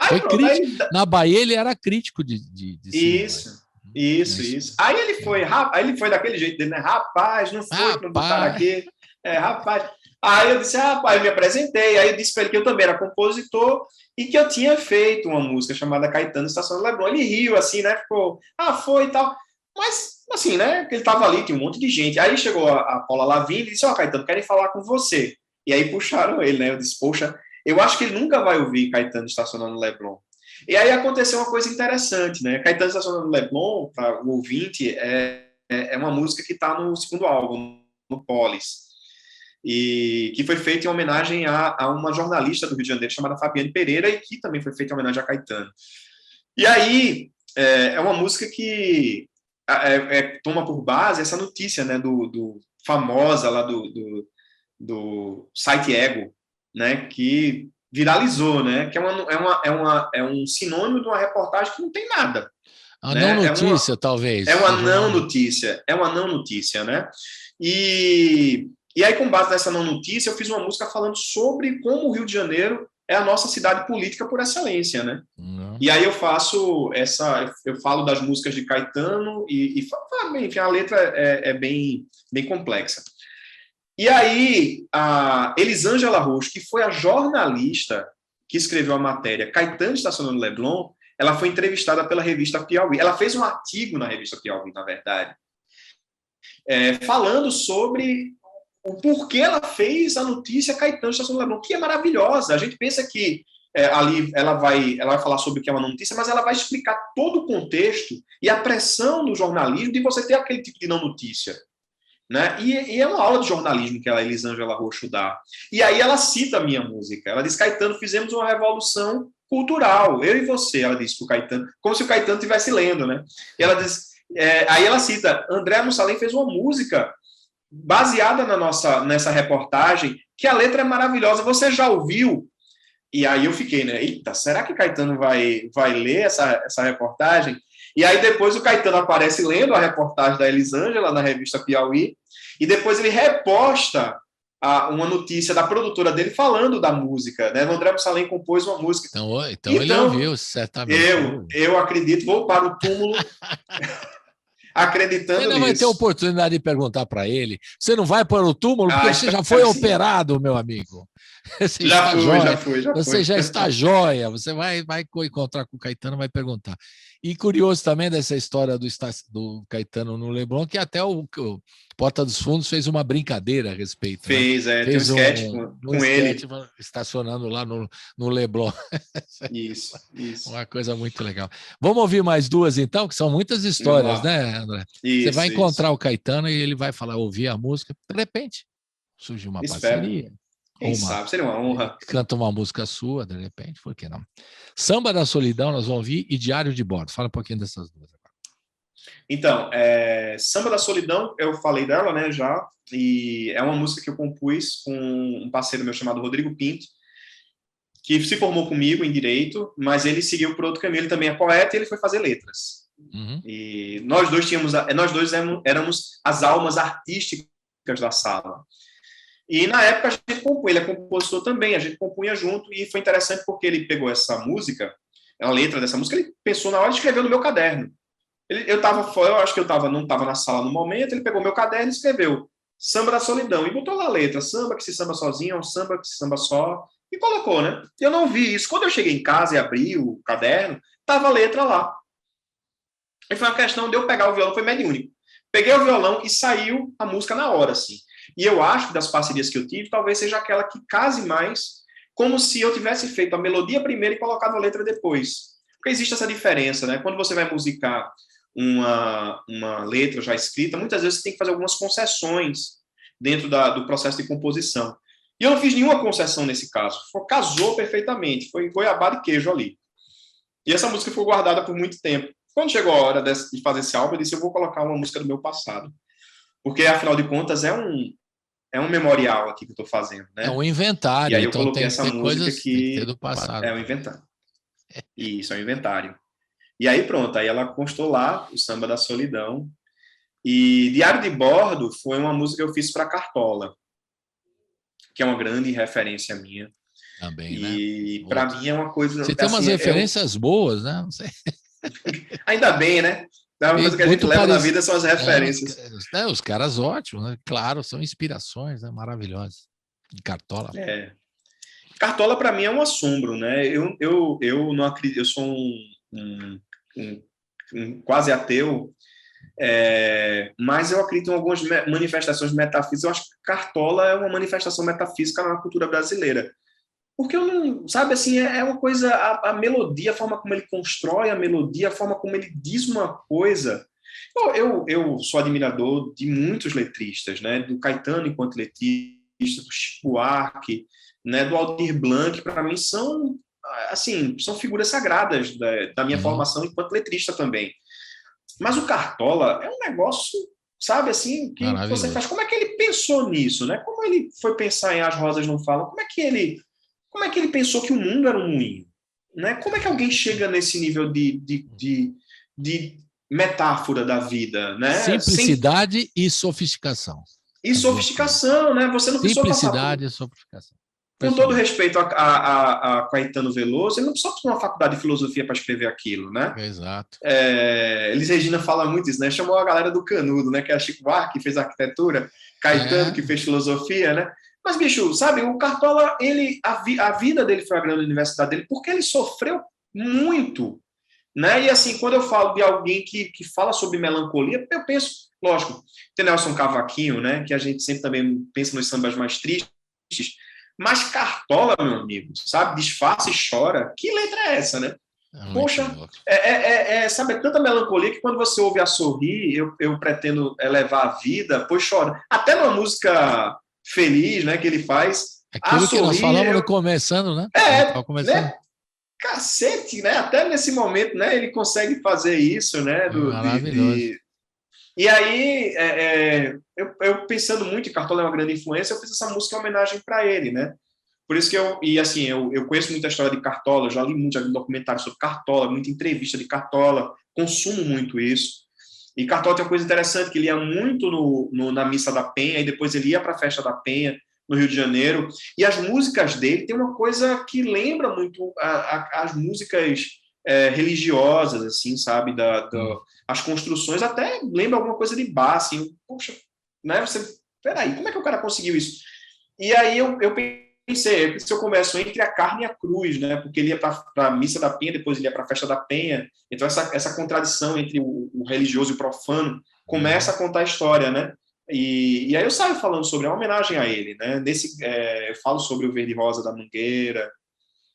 B: Foi crítico. Na Bahia ele era crítico de cinema.
C: Isso. Aí ele foi daquele jeito dele, né? Rapaz, não foi para botar aqui. Rapaz. Aí eu disse, rapaz, eu me apresentei. Aí eu disse para ele que eu também era compositor e que eu tinha feito uma música chamada Caetano, Estação do Leblon. Ele riu assim, né? Ficou, foi e tal. Mas, assim, né? Ele estava ali, tinha um monte de gente. Aí chegou a Paula Lavigne e disse, Caetano, querem falar com você. E aí puxaram ele, né? Eu disse, poxa, eu acho que ele nunca vai ouvir Caetano estacionando no Leblon. E aí aconteceu uma coisa interessante, né? Caetano estacionando no Leblon, para o ouvinte, é uma música que está no segundo álbum, no Polis, e que foi feita em homenagem a uma jornalista do Rio de Janeiro chamada Fabiane Pereira, e que também foi feita em homenagem a Caetano. E aí é uma música que toma por base essa notícia, né? Do famosa lá do site Ego, né? Que viralizou, né? Que é um sinônimo de uma reportagem que não tem nada.
B: A não notícia, talvez.
C: É uma não notícia, né? E aí, com base nessa não notícia, eu fiz uma música falando sobre como o Rio de Janeiro é a nossa cidade política por excelência, né? E aí eu falo das músicas de Caetano enfim, a letra é bem complexa. E aí, a Elisângela Roxo, que foi a jornalista que escreveu a matéria Caetano estacionando no Leblon, ela foi entrevistada pela revista Piauí. Ela fez um artigo na revista Piauí, na verdade, falando sobre o porquê ela fez a notícia Caetano estacionando no Leblon, que é maravilhosa. A gente pensa que ali ela vai falar sobre o que é uma notícia, mas ela vai explicar todo o contexto e a pressão do jornalismo de você ter aquele tipo de não notícia. Né? E é uma aula de jornalismo que a Elisângela Roxo dá. E aí ela cita a minha música. Ela diz: Caetano, fizemos uma revolução cultural, eu e você. Ela disse para o Caetano, como se o Caetano estivesse lendo, né? E ela diz, aí ela cita: André Mussalem fez uma música baseada nessa reportagem, que a letra é maravilhosa. Você já ouviu? E aí eu fiquei, né? Eita, será que Caetano vai ler essa reportagem? E aí depois o Caetano aparece lendo a reportagem da Elisângela na revista Piauí, e depois ele reposta uma notícia da produtora dele falando da música, né? O André Mussalem compôs uma música.
B: Então ele ouviu, certamente.
C: Eu acredito, vou para o túmulo acreditando nisso.
B: Você não vai ter oportunidade de perguntar para ele. Você não vai para o túmulo porque você já foi operado, meu amigo. Você
C: já foi.
B: Você já está jóia. Você vai encontrar com o Caetano, vai perguntar. E curioso também dessa história do Caetano no Leblon, que até o Porta dos Fundos fez uma brincadeira a respeito.
C: Fez, né? Tem um sketch com ele.
B: Estacionando lá no Leblon.
C: Isso.
B: Uma coisa muito legal. Vamos ouvir mais duas, então, que são muitas histórias, né, André? Você vai encontrar o Caetano e ele vai ouvir a música. De repente, surge uma parceria.
C: Quem sabe, seria uma honra.
B: Canta uma música sua, de repente, por que não? Samba da Solidão, nós vamos ouvir, e Diário de Bordo. Fala um pouquinho dessas duas agora.
C: Então, Samba da Solidão, eu falei dela, né, já, e é uma música que eu compus com um parceiro meu chamado Rodrigo Pinto, que se formou comigo em Direito, mas ele seguiu por outro caminho. Ele também é poeta e ele foi fazer letras.
B: Uhum.
C: E nós dois éramos as almas artísticas da sala. E na época a gente compunha, ele é compositor também, a gente compunha junto, e foi interessante porque ele pegou essa música, a letra dessa música, ele pensou na hora de escrever no meu caderno. Eu acho que eu não estava na sala no momento, ele pegou meu caderno e escreveu Samba da Solidão, e botou lá a letra: samba que se samba sozinho, é um samba que se samba só, e colocou, né? Eu não vi isso. Quando eu cheguei em casa e abri o caderno, estava a letra lá. E foi uma questão de eu pegar o violão, foi mediúnico. Peguei o violão e saiu a música na hora, assim. E eu acho que das parcerias que eu tive, talvez seja aquela que case mais, como se eu tivesse feito a melodia primeiro e colocado a letra depois. Porque existe essa diferença, né? Quando você vai musicar uma letra já escrita, muitas vezes você tem que fazer algumas concessões dentro do processo de composição. E eu não fiz nenhuma concessão nesse caso. Casou perfeitamente. Foi goiabada e queijo ali. E essa música foi guardada por muito tempo. Quando chegou a hora de fazer esse álbum, eu disse: eu vou colocar uma música do meu passado. Porque, afinal de contas, é um memorial aqui que eu estou fazendo, né?
B: É um inventário.
C: E aí eu
B: então
C: coloquei essa música que
B: do passado.
C: É um inventário. Isso, é um inventário. E aí pronto, aí ela constou lá o Samba da Solidão. E Diário de Bordo foi uma música que eu fiz para Cartola, que é uma grande referência minha.
B: Também,
C: e para mim é uma coisa...
B: Você tem umas referências boas, né? Não sei.
C: Ainda bem, né? Uma coisa que a gente leva na vida são as referências.
B: Os caras ótimos, né? Claro, são inspirações, né? Maravilhosas. De Cartola.
C: Cartola, para mim, é um assombro, né? Eu não acredito, eu sou um quase ateu, mas eu acredito em algumas manifestações metafísicas. Eu acho que Cartola é uma manifestação metafísica na cultura brasileira. Porque eu não, sabe, assim, é uma coisa, a melodia, a forma como ele constrói a melodia, a forma como ele diz uma coisa. Eu sou admirador de muitos letristas, né? Do Caetano enquanto letrista, do Chico Buarque, né? Do Aldir Blanc, para mim são figuras sagradas da minha formação enquanto letrista também. Mas o Cartola é um negócio, sabe, assim, que você faz. Como é que ele pensou nisso, né? Como ele foi pensar em As Rosas Não Falam? Como é que ele pensou que o mundo era um moinho? Né? Como é que alguém chega nesse nível de metáfora da vida? Né?
B: Simplicidade e sofisticação.
C: E sofisticação, né? Você não precisou
B: Simplicidade e sofisticação.
C: Com todo respeito a Caetano Veloso, ele não precisava ter uma faculdade de filosofia para escrever aquilo, né?
B: Exato.
C: Elis Regina fala muito isso, né? Chamou a galera do Canudo, né? Que é a Chico Buarque, que fez arquitetura, Caetano, que fez filosofia, né? Mas, bicho, sabe, o Cartola, a vida dele foi a grande universidade dele, porque ele sofreu muito, né? E, assim, quando eu falo de alguém que fala sobre melancolia, eu penso, lógico, tem Nelson Cavaquinho, né? Que a gente sempre também pensa nos sambas mais tristes, mas Cartola, meu amigo, sabe? Disfarça e chora. Que letra é essa, né? Poxa, sabe, é tanta melancolia que quando você ouve a sorrir, eu pretendo levar a vida, pois chora. Até numa música feliz, né, que ele faz.
B: Aquilo que nós falamos no começando, né?
C: Começando. Né? Cacete, né? Até nesse momento, né, ele consegue fazer isso, né?
B: Maravilhoso.
C: E aí, eu pensando muito em Cartola é uma grande influência, eu fiz essa música em homenagem para ele, né? Por isso que eu conheço muita história de Cartola, já li documentário sobre Cartola, muita entrevista de Cartola, consumo muito isso. E Cartola tem uma coisa interessante, que ele ia muito na Missa da Penha, e depois ele ia para a Festa da Penha, no Rio de Janeiro, e as músicas dele tem uma coisa que lembra muito as músicas religiosas, assim, sabe, as construções, até lembra alguma coisa de Bach, assim, poxa, né, peraí, como é que o cara conseguiu isso? E aí eu pensei, se eu começo entre a carne e a cruz, né, porque ele ia para a Missa da Penha, depois ele ia para a Festa da Penha, então essa contradição entre o religioso e o profano começa a contar a história, né, e aí eu saio falando sobre a homenagem a ele, né, eu falo sobre o Verde Rosa da Mangueira,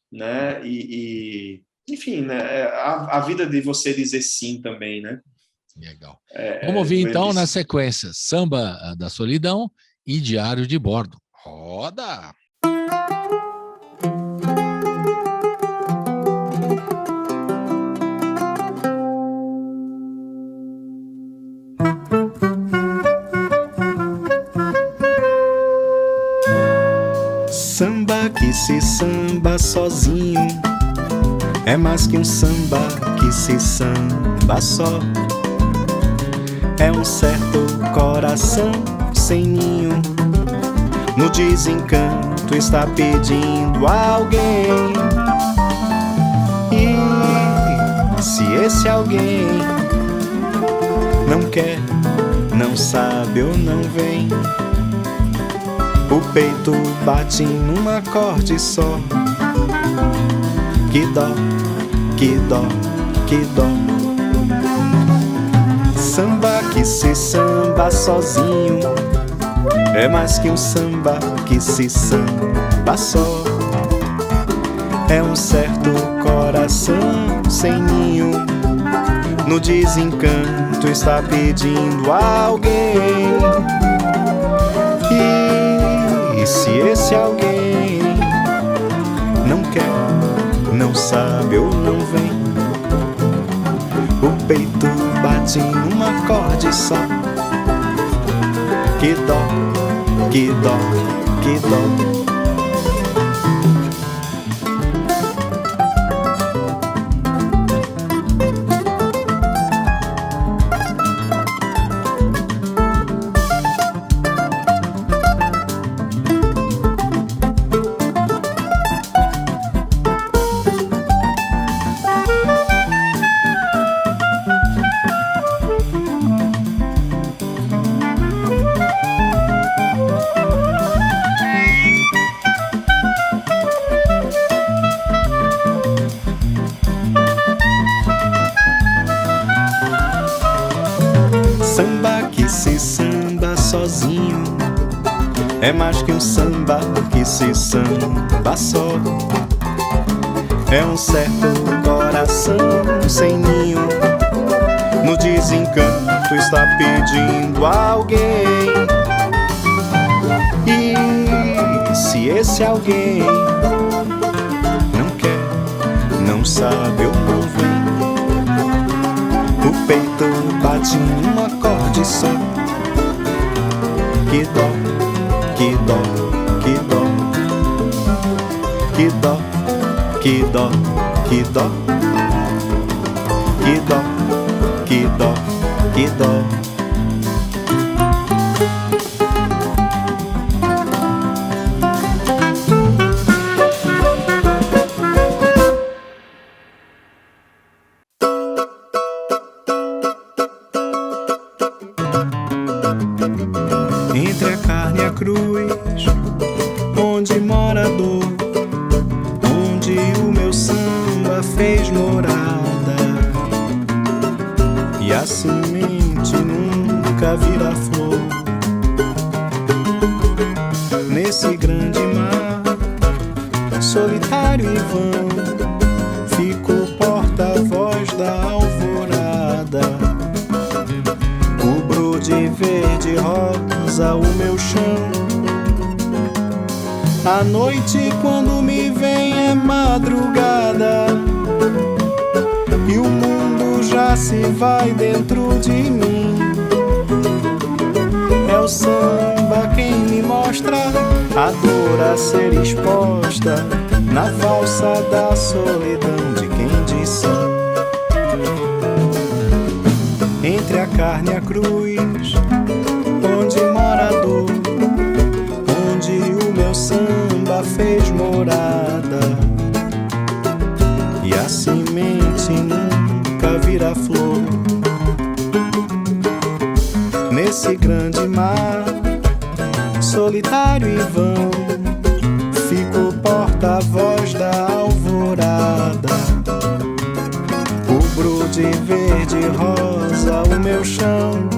C: né, enfim, né, a vida de você dizer sim também, né.
B: Legal. Vamos ouvir então na sequência Samba da Solidão e Diário de Bordo. Roda!
D: Samba que se samba sozinho é mais que um samba que se samba só. É um certo coração sem ninho, no desencanto está pedindo alguém. E se esse alguém não quer, não sabe ou não vem, o peito bate num acorde só. Que dó, que dó, que dó. Samba que se samba sozinho é mais que um samba que se samba só. É um certo coração sem ninho, no desencanto está pedindo alguém. E se esse alguém não quer, não sabe ou não vem, o peito bate num acorde só. Que dó, que dó, que dó. Samba que se samba sozinho é mais que um samba que se samba só. É um certo coração sem ninho, no desencanto está pedindo alguém. E se esse alguém não quer, não sabe ou não vem, o peito bate num acorde só. Que dó, que dó, que dó, que dó, que dó, que dó, que dó, que dó, que dó. e a semente nunca vira flor. Nesse grande mar, solitário e vão, fico porta-voz da alvorada. Cubro de verde e rosa o meu chão. A noite quando me vem é madrugada, e o mundo já se vai dentro de mim. É o samba quem me mostra a dor a ser exposta na valsa da solidão de quem diz sim. Entre a carne e a cruz, onde mora a dor, onde o meu samba fez morada, e a semente nunca vira flor. Nesse grande mar, solitário e vão, fico porta-voz da alvorada. Cubro de verde e rosa o meu chão.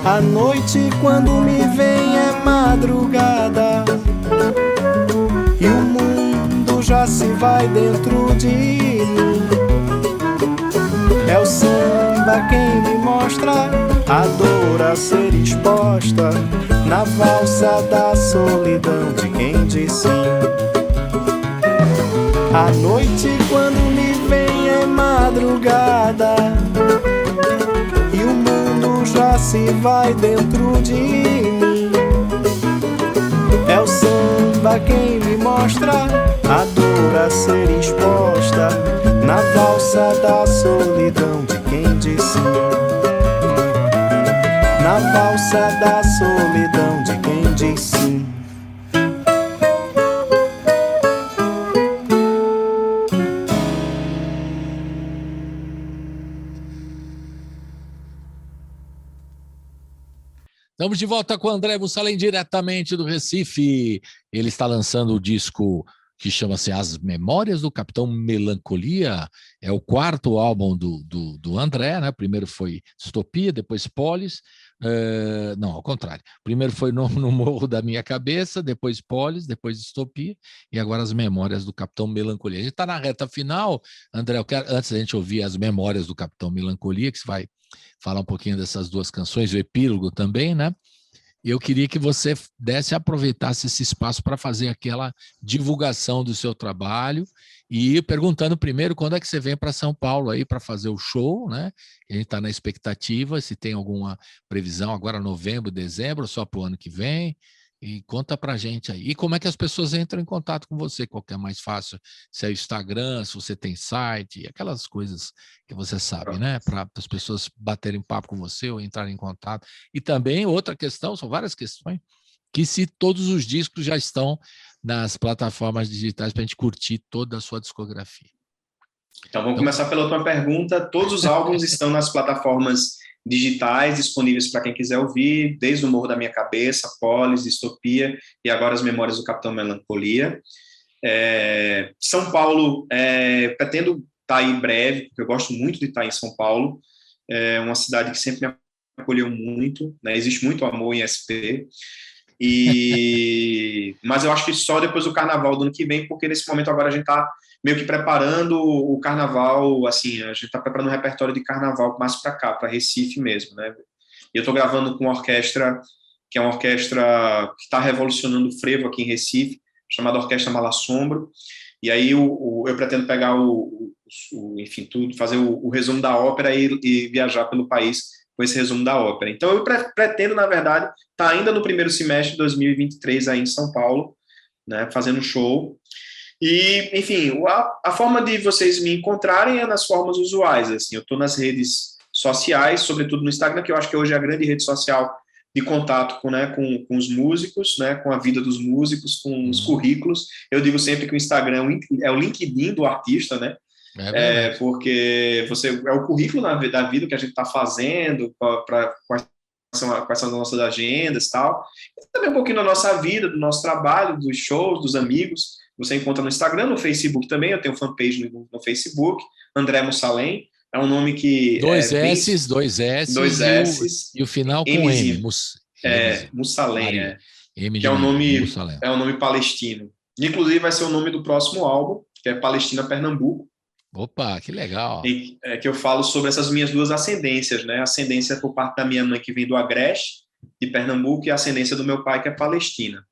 D: A noite quando me vem é madrugada, e o mundo já se vai dentro de mim. É o samba quem me mostra a dor a ser exposta na valsa da solidão de quem diz sim. A noite quando me vem é madrugada, e o mundo já se vai dentro de mim. É o samba quem me mostra a dor a ser exposta na valsa da solidão de quem diz sim. Na valsa da solidão de quem diz sim.
B: Estamos de volta com o André Mussalem, diretamente do Recife. Ele está lançando o disco que chama-se As Memórias do Capitão Melancolia. É o quarto álbum do André, né? Primeiro foi Distopia, depois Polis. Não, ao contrário. Primeiro foi no Morro da Minha Cabeça, depois Polis, depois Distopia, e agora As Memórias do Capitão Melancolia. A gente está na reta final, André, eu quero, antes da gente ouvir As Memórias do Capitão Melancolia, que você vai falar um pouquinho dessas duas canções, o epílogo também, né? Eu queria que você aproveitasse esse espaço para fazer aquela divulgação do seu trabalho e perguntando primeiro quando é que você vem para São Paulo aí para fazer o show, né? A gente está na expectativa, se tem alguma previsão agora novembro, dezembro, só para o ano que vem. E conta para a gente aí. E como é que as pessoas entram em contato com você? Qual que é mais fácil? Se é o Instagram, se você tem site, aquelas coisas que você sabe, né? Para as pessoas baterem papo com você ou entrarem em contato. E também outra questão, são várias questões, que se todos os discos já estão nas plataformas digitais para a gente curtir toda a sua discografia.
C: Então vamos começar pela última pergunta. Todos os álbuns estão nas plataformas digitais, disponíveis para quem quiser ouvir, desde o Morro da Minha Cabeça, Polis, Distopia e agora As Memórias do Capitão Melancolia. São Paulo, pretendo estar aí em breve, porque eu gosto muito de estar em São Paulo. É uma cidade que sempre me acolheu muito, né? Existe muito amor em SP. Mas eu acho que só depois do Carnaval do ano que vem, porque nesse momento agora a gente está meio que preparando o Carnaval, assim, a gente está preparando um repertório de Carnaval mais para cá, para Recife mesmo, né? E eu estou gravando com uma orquestra, que é uma orquestra que está revolucionando o frevo aqui em Recife, chamada Orquestra Malassombro, e aí eu pretendo pegar enfim, tudo, fazer o resumo da ópera e viajar pelo país com esse resumo da ópera. Então eu pretendo, na verdade, estar ainda no primeiro semestre de 2023 aí em São Paulo, né, fazendo show. E, enfim, a forma de vocês me encontrarem é nas formas usuais, assim, eu estou nas redes sociais, sobretudo no Instagram, que eu acho que hoje é a grande rede social de contato com os músicos, né, com a vida dos músicos, com os currículos. Eu digo sempre que o Instagram é o LinkedIn do artista, né? Porque é o currículo da vida que a gente está fazendo, quais são as nossas agendas e tal. E também um pouquinho da nossa vida, do nosso trabalho, dos shows, dos amigos. Você encontra no Instagram, no Facebook também, eu tenho fanpage no Facebook, André Mussalem. É um nome que...
B: Dois
C: é bem-
B: S's, dois
C: dois
B: S's
C: S's,
B: e o final com
C: Mzinho.
B: M.
C: Mussalem,
B: Maria. M
C: que
B: de
C: é um
B: menino,
C: nome,
B: Mussalem.
C: é um nome palestino. Inclusive vai ser o nome do próximo álbum, que é Palestina Pernambuco,
B: Opa, que legal.
C: que eu falo sobre essas minhas duas ascendências, né? Ascendência por parte da minha mãe, que vem do Agreste, de Pernambuco, e a ascendência do meu pai, que é palestina.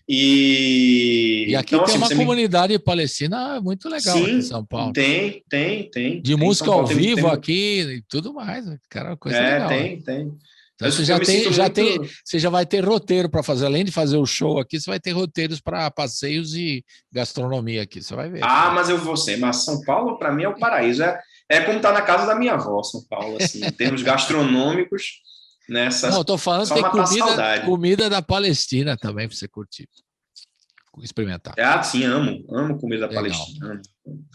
B: E aqui
C: Então,
B: tem
C: assim,
B: uma
C: você
B: comunidade palestina muito legal aqui em
C: Sim,
B: São Paulo.
C: tem.
B: De
C: Em
B: música
C: São
B: ao
C: Paulo
B: vivo aqui e tudo mais. Cara, coisa legal. Né?
C: tem.
B: Então você você já vai ter roteiro para fazer, além de fazer o show aqui, você vai ter roteiros para passeios e gastronomia aqui, você vai ver.
C: Mas eu vou ser, mas São Paulo para mim é o paraíso, é como estar na casa da minha avó, São Paulo, assim, em termos gastronômicos, nessas.
B: Não, eu tô falando que tem comida da Palestina também para você curtir, experimentar.
C: Sim, amo comida palestina. Amo.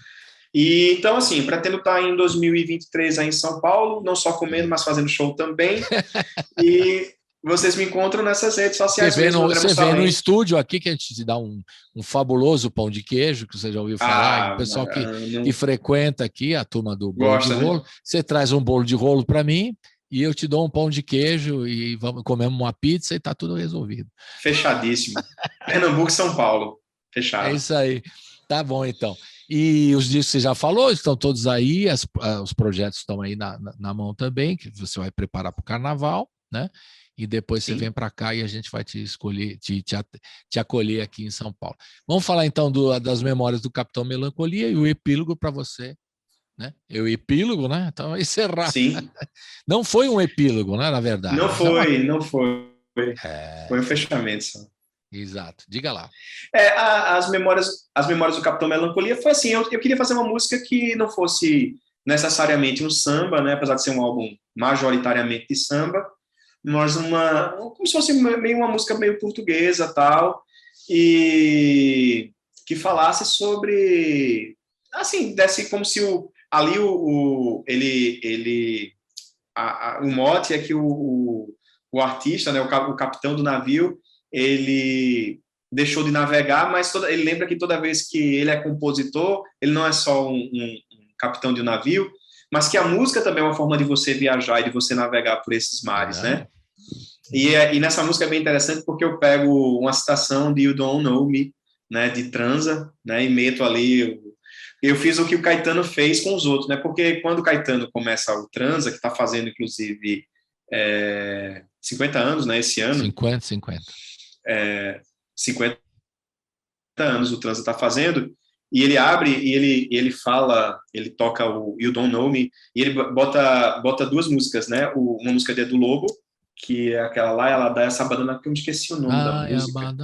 C: E então, assim, pretendo estar em 2023 aí em São Paulo, não só comendo, mas fazendo show também. E vocês me encontram nessas redes sociais.
B: Você vem no estúdio aqui que a gente te dá um fabuloso pão de queijo, que você já ouviu falar. O pessoal que frequenta aqui, a turma do bolo de rolo. Né? Você traz um bolo de rolo para mim e eu te dou um pão de queijo e vamos comer uma pizza e tá tudo resolvido.
C: Fechadíssimo. Pernambuco e São Paulo. Fechado.
B: É isso aí. Tá bom, então. E os discos que você já falou, estão todos aí, os projetos estão aí na mão também, que você vai preparar para o carnaval, né? E depois Sim. Você vem para cá e a gente vai te escolher, te acolher aqui em São Paulo. Vamos falar então das memórias do Capitão Melancolia e o epílogo para você, né? O epílogo, né? Então, encerrar.
C: Sim.
B: Não foi um epílogo, né? Na verdade.
C: Não foi. Foi um fechamento só.
B: Exato, diga lá.
C: As memórias do Capitão Melancolia foi assim, eu queria fazer uma música que não fosse necessariamente um samba, né, apesar de ser um álbum majoritariamente de samba, mas como se fosse meio uma música meio portuguesa, tal, e que falasse sobre, assim, desse como se o mote é que o artista, né, o capitão do navio, ele deixou de navegar, mas ele lembra que toda vez que ele é compositor, ele não é só um capitão de um navio, mas que a música também é uma forma de você viajar e de você navegar por esses mares, né? E nessa música é bem interessante porque eu pego uma citação de You Don't Know Me, né, de Transa, né, e meto ali... Eu fiz o que o Caetano fez com os outros, né? Porque quando o Caetano começa o Transa, que está fazendo, inclusive, 50 anos, né, esse ano...
B: 50
C: anos o Transa está fazendo, e ele abre e ele fala, ele toca o You Don't Know Me, e ele bota duas músicas, né? Uma música de Edu Lobo, que é aquela lá, ela dá essa badana, que eu me esqueci o nome da música.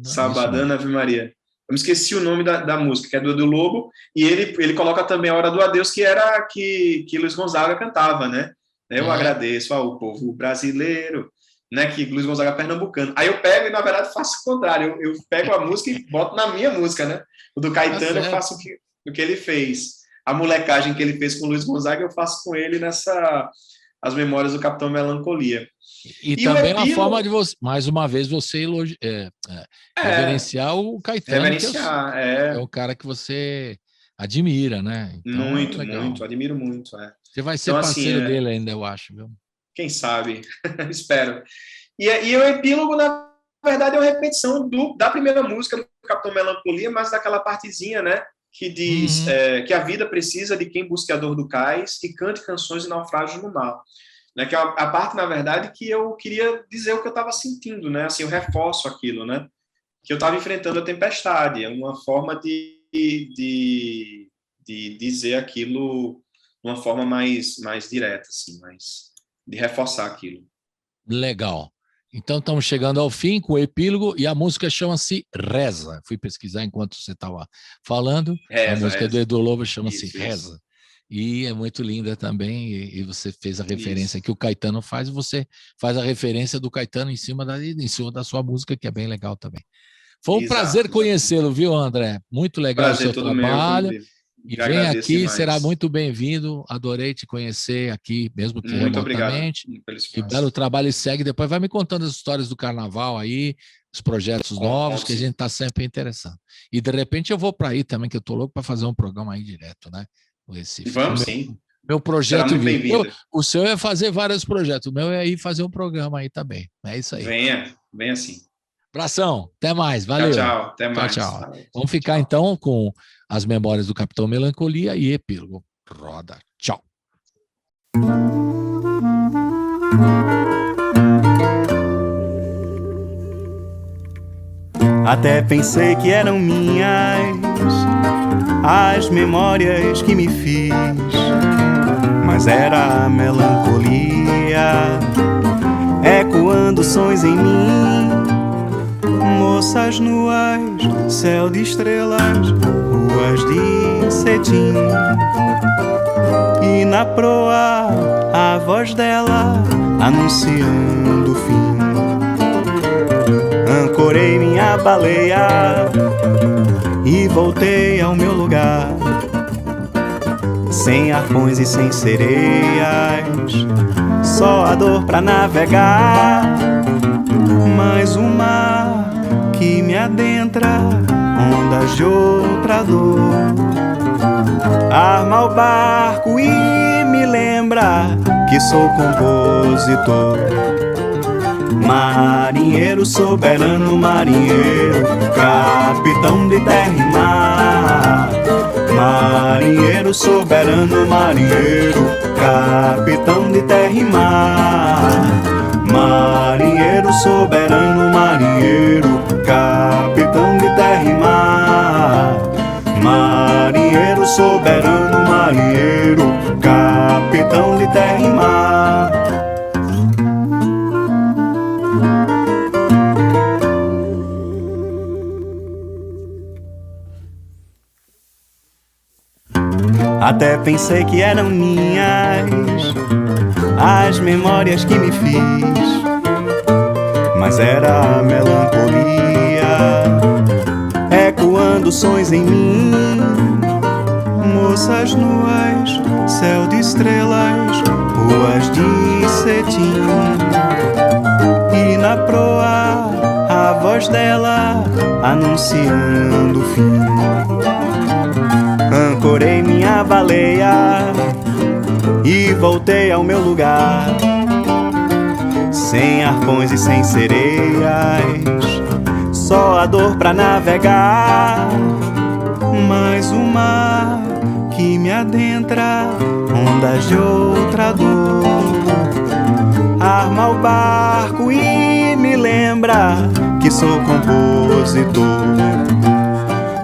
C: Sabadana Ave Maria. Eu me esqueci o nome da música, que é do Edu Lobo, e ele coloca também a Hora do Adeus, que era que Luiz Gonzaga cantava, né? Eu agradeço ao povo brasileiro, né, que Luiz Gonzaga é pernambucano. Aí eu pego e, na verdade, faço o contrário. Eu pego a música e boto na minha música, né? O do Caetano eu faço o que ele fez. A molecagem que ele fez com o Luiz Gonzaga eu faço com ele As Memórias do Capitão Melancolia.
B: E também uma forma de você, mais uma vez, você reverenciar o Caetano, que é o cara que você admira, né? Então,
C: muito, admiro muito.
B: Você vai ser parceiro dele ainda, eu acho, viu?
C: Quem sabe? Espero. E o epílogo, na verdade, é uma repetição da primeira música do Capitão Melancolia, mas daquela partezinha, né? Que diz que a vida precisa de quem busque a dor do cais e cante canções de naufrágios no mar. Né? Que é a parte, na verdade, que eu queria dizer o que eu estava sentindo, né? Assim, eu reforço aquilo, né? Que eu estava enfrentando a tempestade. É uma forma de dizer aquilo de uma forma mais direta, assim, de reforçar aquilo.
B: Legal. Então, estamos chegando ao fim com o epílogo e a música chama-se Reza. Fui pesquisar enquanto você estava falando. A música do Edu Lobo chama-se Reza. E é muito linda também. E você fez a referência que o Caetano faz, você faz a referência do Caetano em cima da sua música, que é bem legal também. Foi um prazer conhecê-lo, viu, André? Muito legal o seu trabalho. E vem aqui, demais. Será muito bem-vindo. Adorei te conhecer aqui, mesmo que muito remotamente. E belo trabalho e segue. Depois vai me contando as histórias do carnaval aí, os projetos novos, que a gente está sempre interessado. E de repente eu vou para aí também, que eu estou louco para fazer um programa aí direto, né?
C: Vamos sim.
B: Meu projeto
C: muito bem-vindo.
B: O seu é fazer vários projetos, o meu é ir fazer um programa aí também. É isso aí.
C: Venha sim.
B: Abração, até mais, valeu.
C: Tchau, até mais.
B: Tchau. Vamos ficar então com as memórias do Capitão Melancolia e epílogo. Roda, tchau.
D: Até pensei que eram minhas as memórias que me fiz, mas era a melancolia ecoando sons em mim. Moças nuas, céu de estrelas, ruas de cetim, e na proa a voz dela anunciando o fim. Ancorei minha baleia e voltei ao meu lugar, sem arpões e sem sereias, só a dor pra navegar. Mas o mar que me adentra, ondas de outra dor, arma o barco e me lembra que sou compositor. Marinheiro, soberano marinheiro, capitão de terra e mar. Marinheiro, soberano marinheiro, capitão de terra e mar. Marinheiro, soberano marinheiro, capitão de terra e mar. Marinheiro, soberano marinheiro, capitão de terra e mar. Até pensei que eram minhas as memórias que me fiz, mas era a melancolia ecoando sons em mim. Moças nuas, céu de estrelas, ruas de cetim, e na proa a voz dela anunciando o fim. Ancorei minha baleia e voltei ao meu lugar, sem arpões e sem sereias, só a dor pra navegar. Mas o mar que me adentra, ondas de outra dor, arma o barco e me lembra que sou compositor.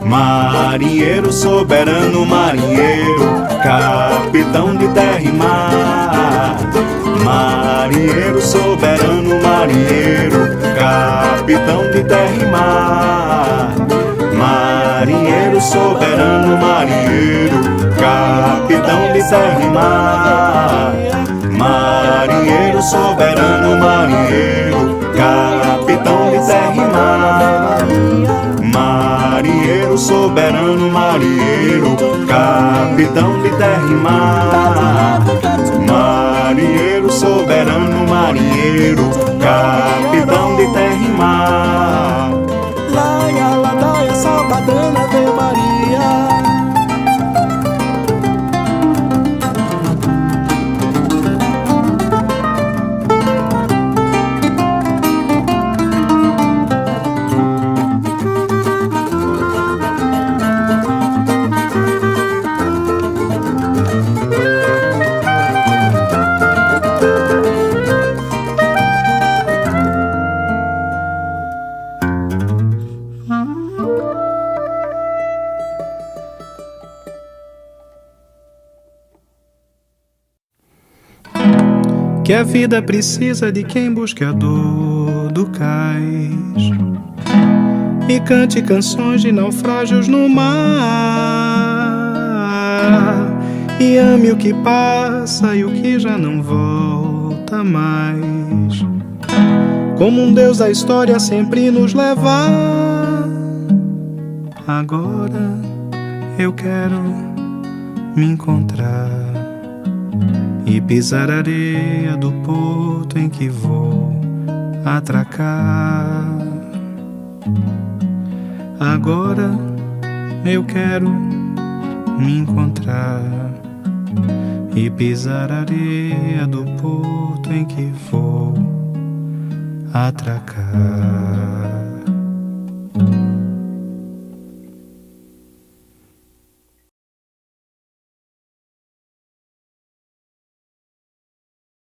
D: Marinheiro, soberano marinheiro, capitão de terra e mar. Marinheiro, soberano marinheiro, capitão de terra e mar. Marinheiro, soberano marinheiro, capitão de terra e mar. Marinheiro, soberano marinheiro, capitão de terra e mar. Marinheiro, soberano marinheiro, capitão de terra e mar. Marinheiro, soberano marinheiro, capitão de terra e mar.
E: Laia, ladaia, sabadana, Ave Maria.
D: Que a vida precisa de quem busque a dor do cais e cante canções de naufrágios no mar, e ame o que passa e o que já não volta mais, como um Deus da história sempre nos levar. Agora eu quero me encontrar e pisar a areia do porto em que vou atracar. Agora eu quero me encontrar e pisar a areia do porto em que vou atracar.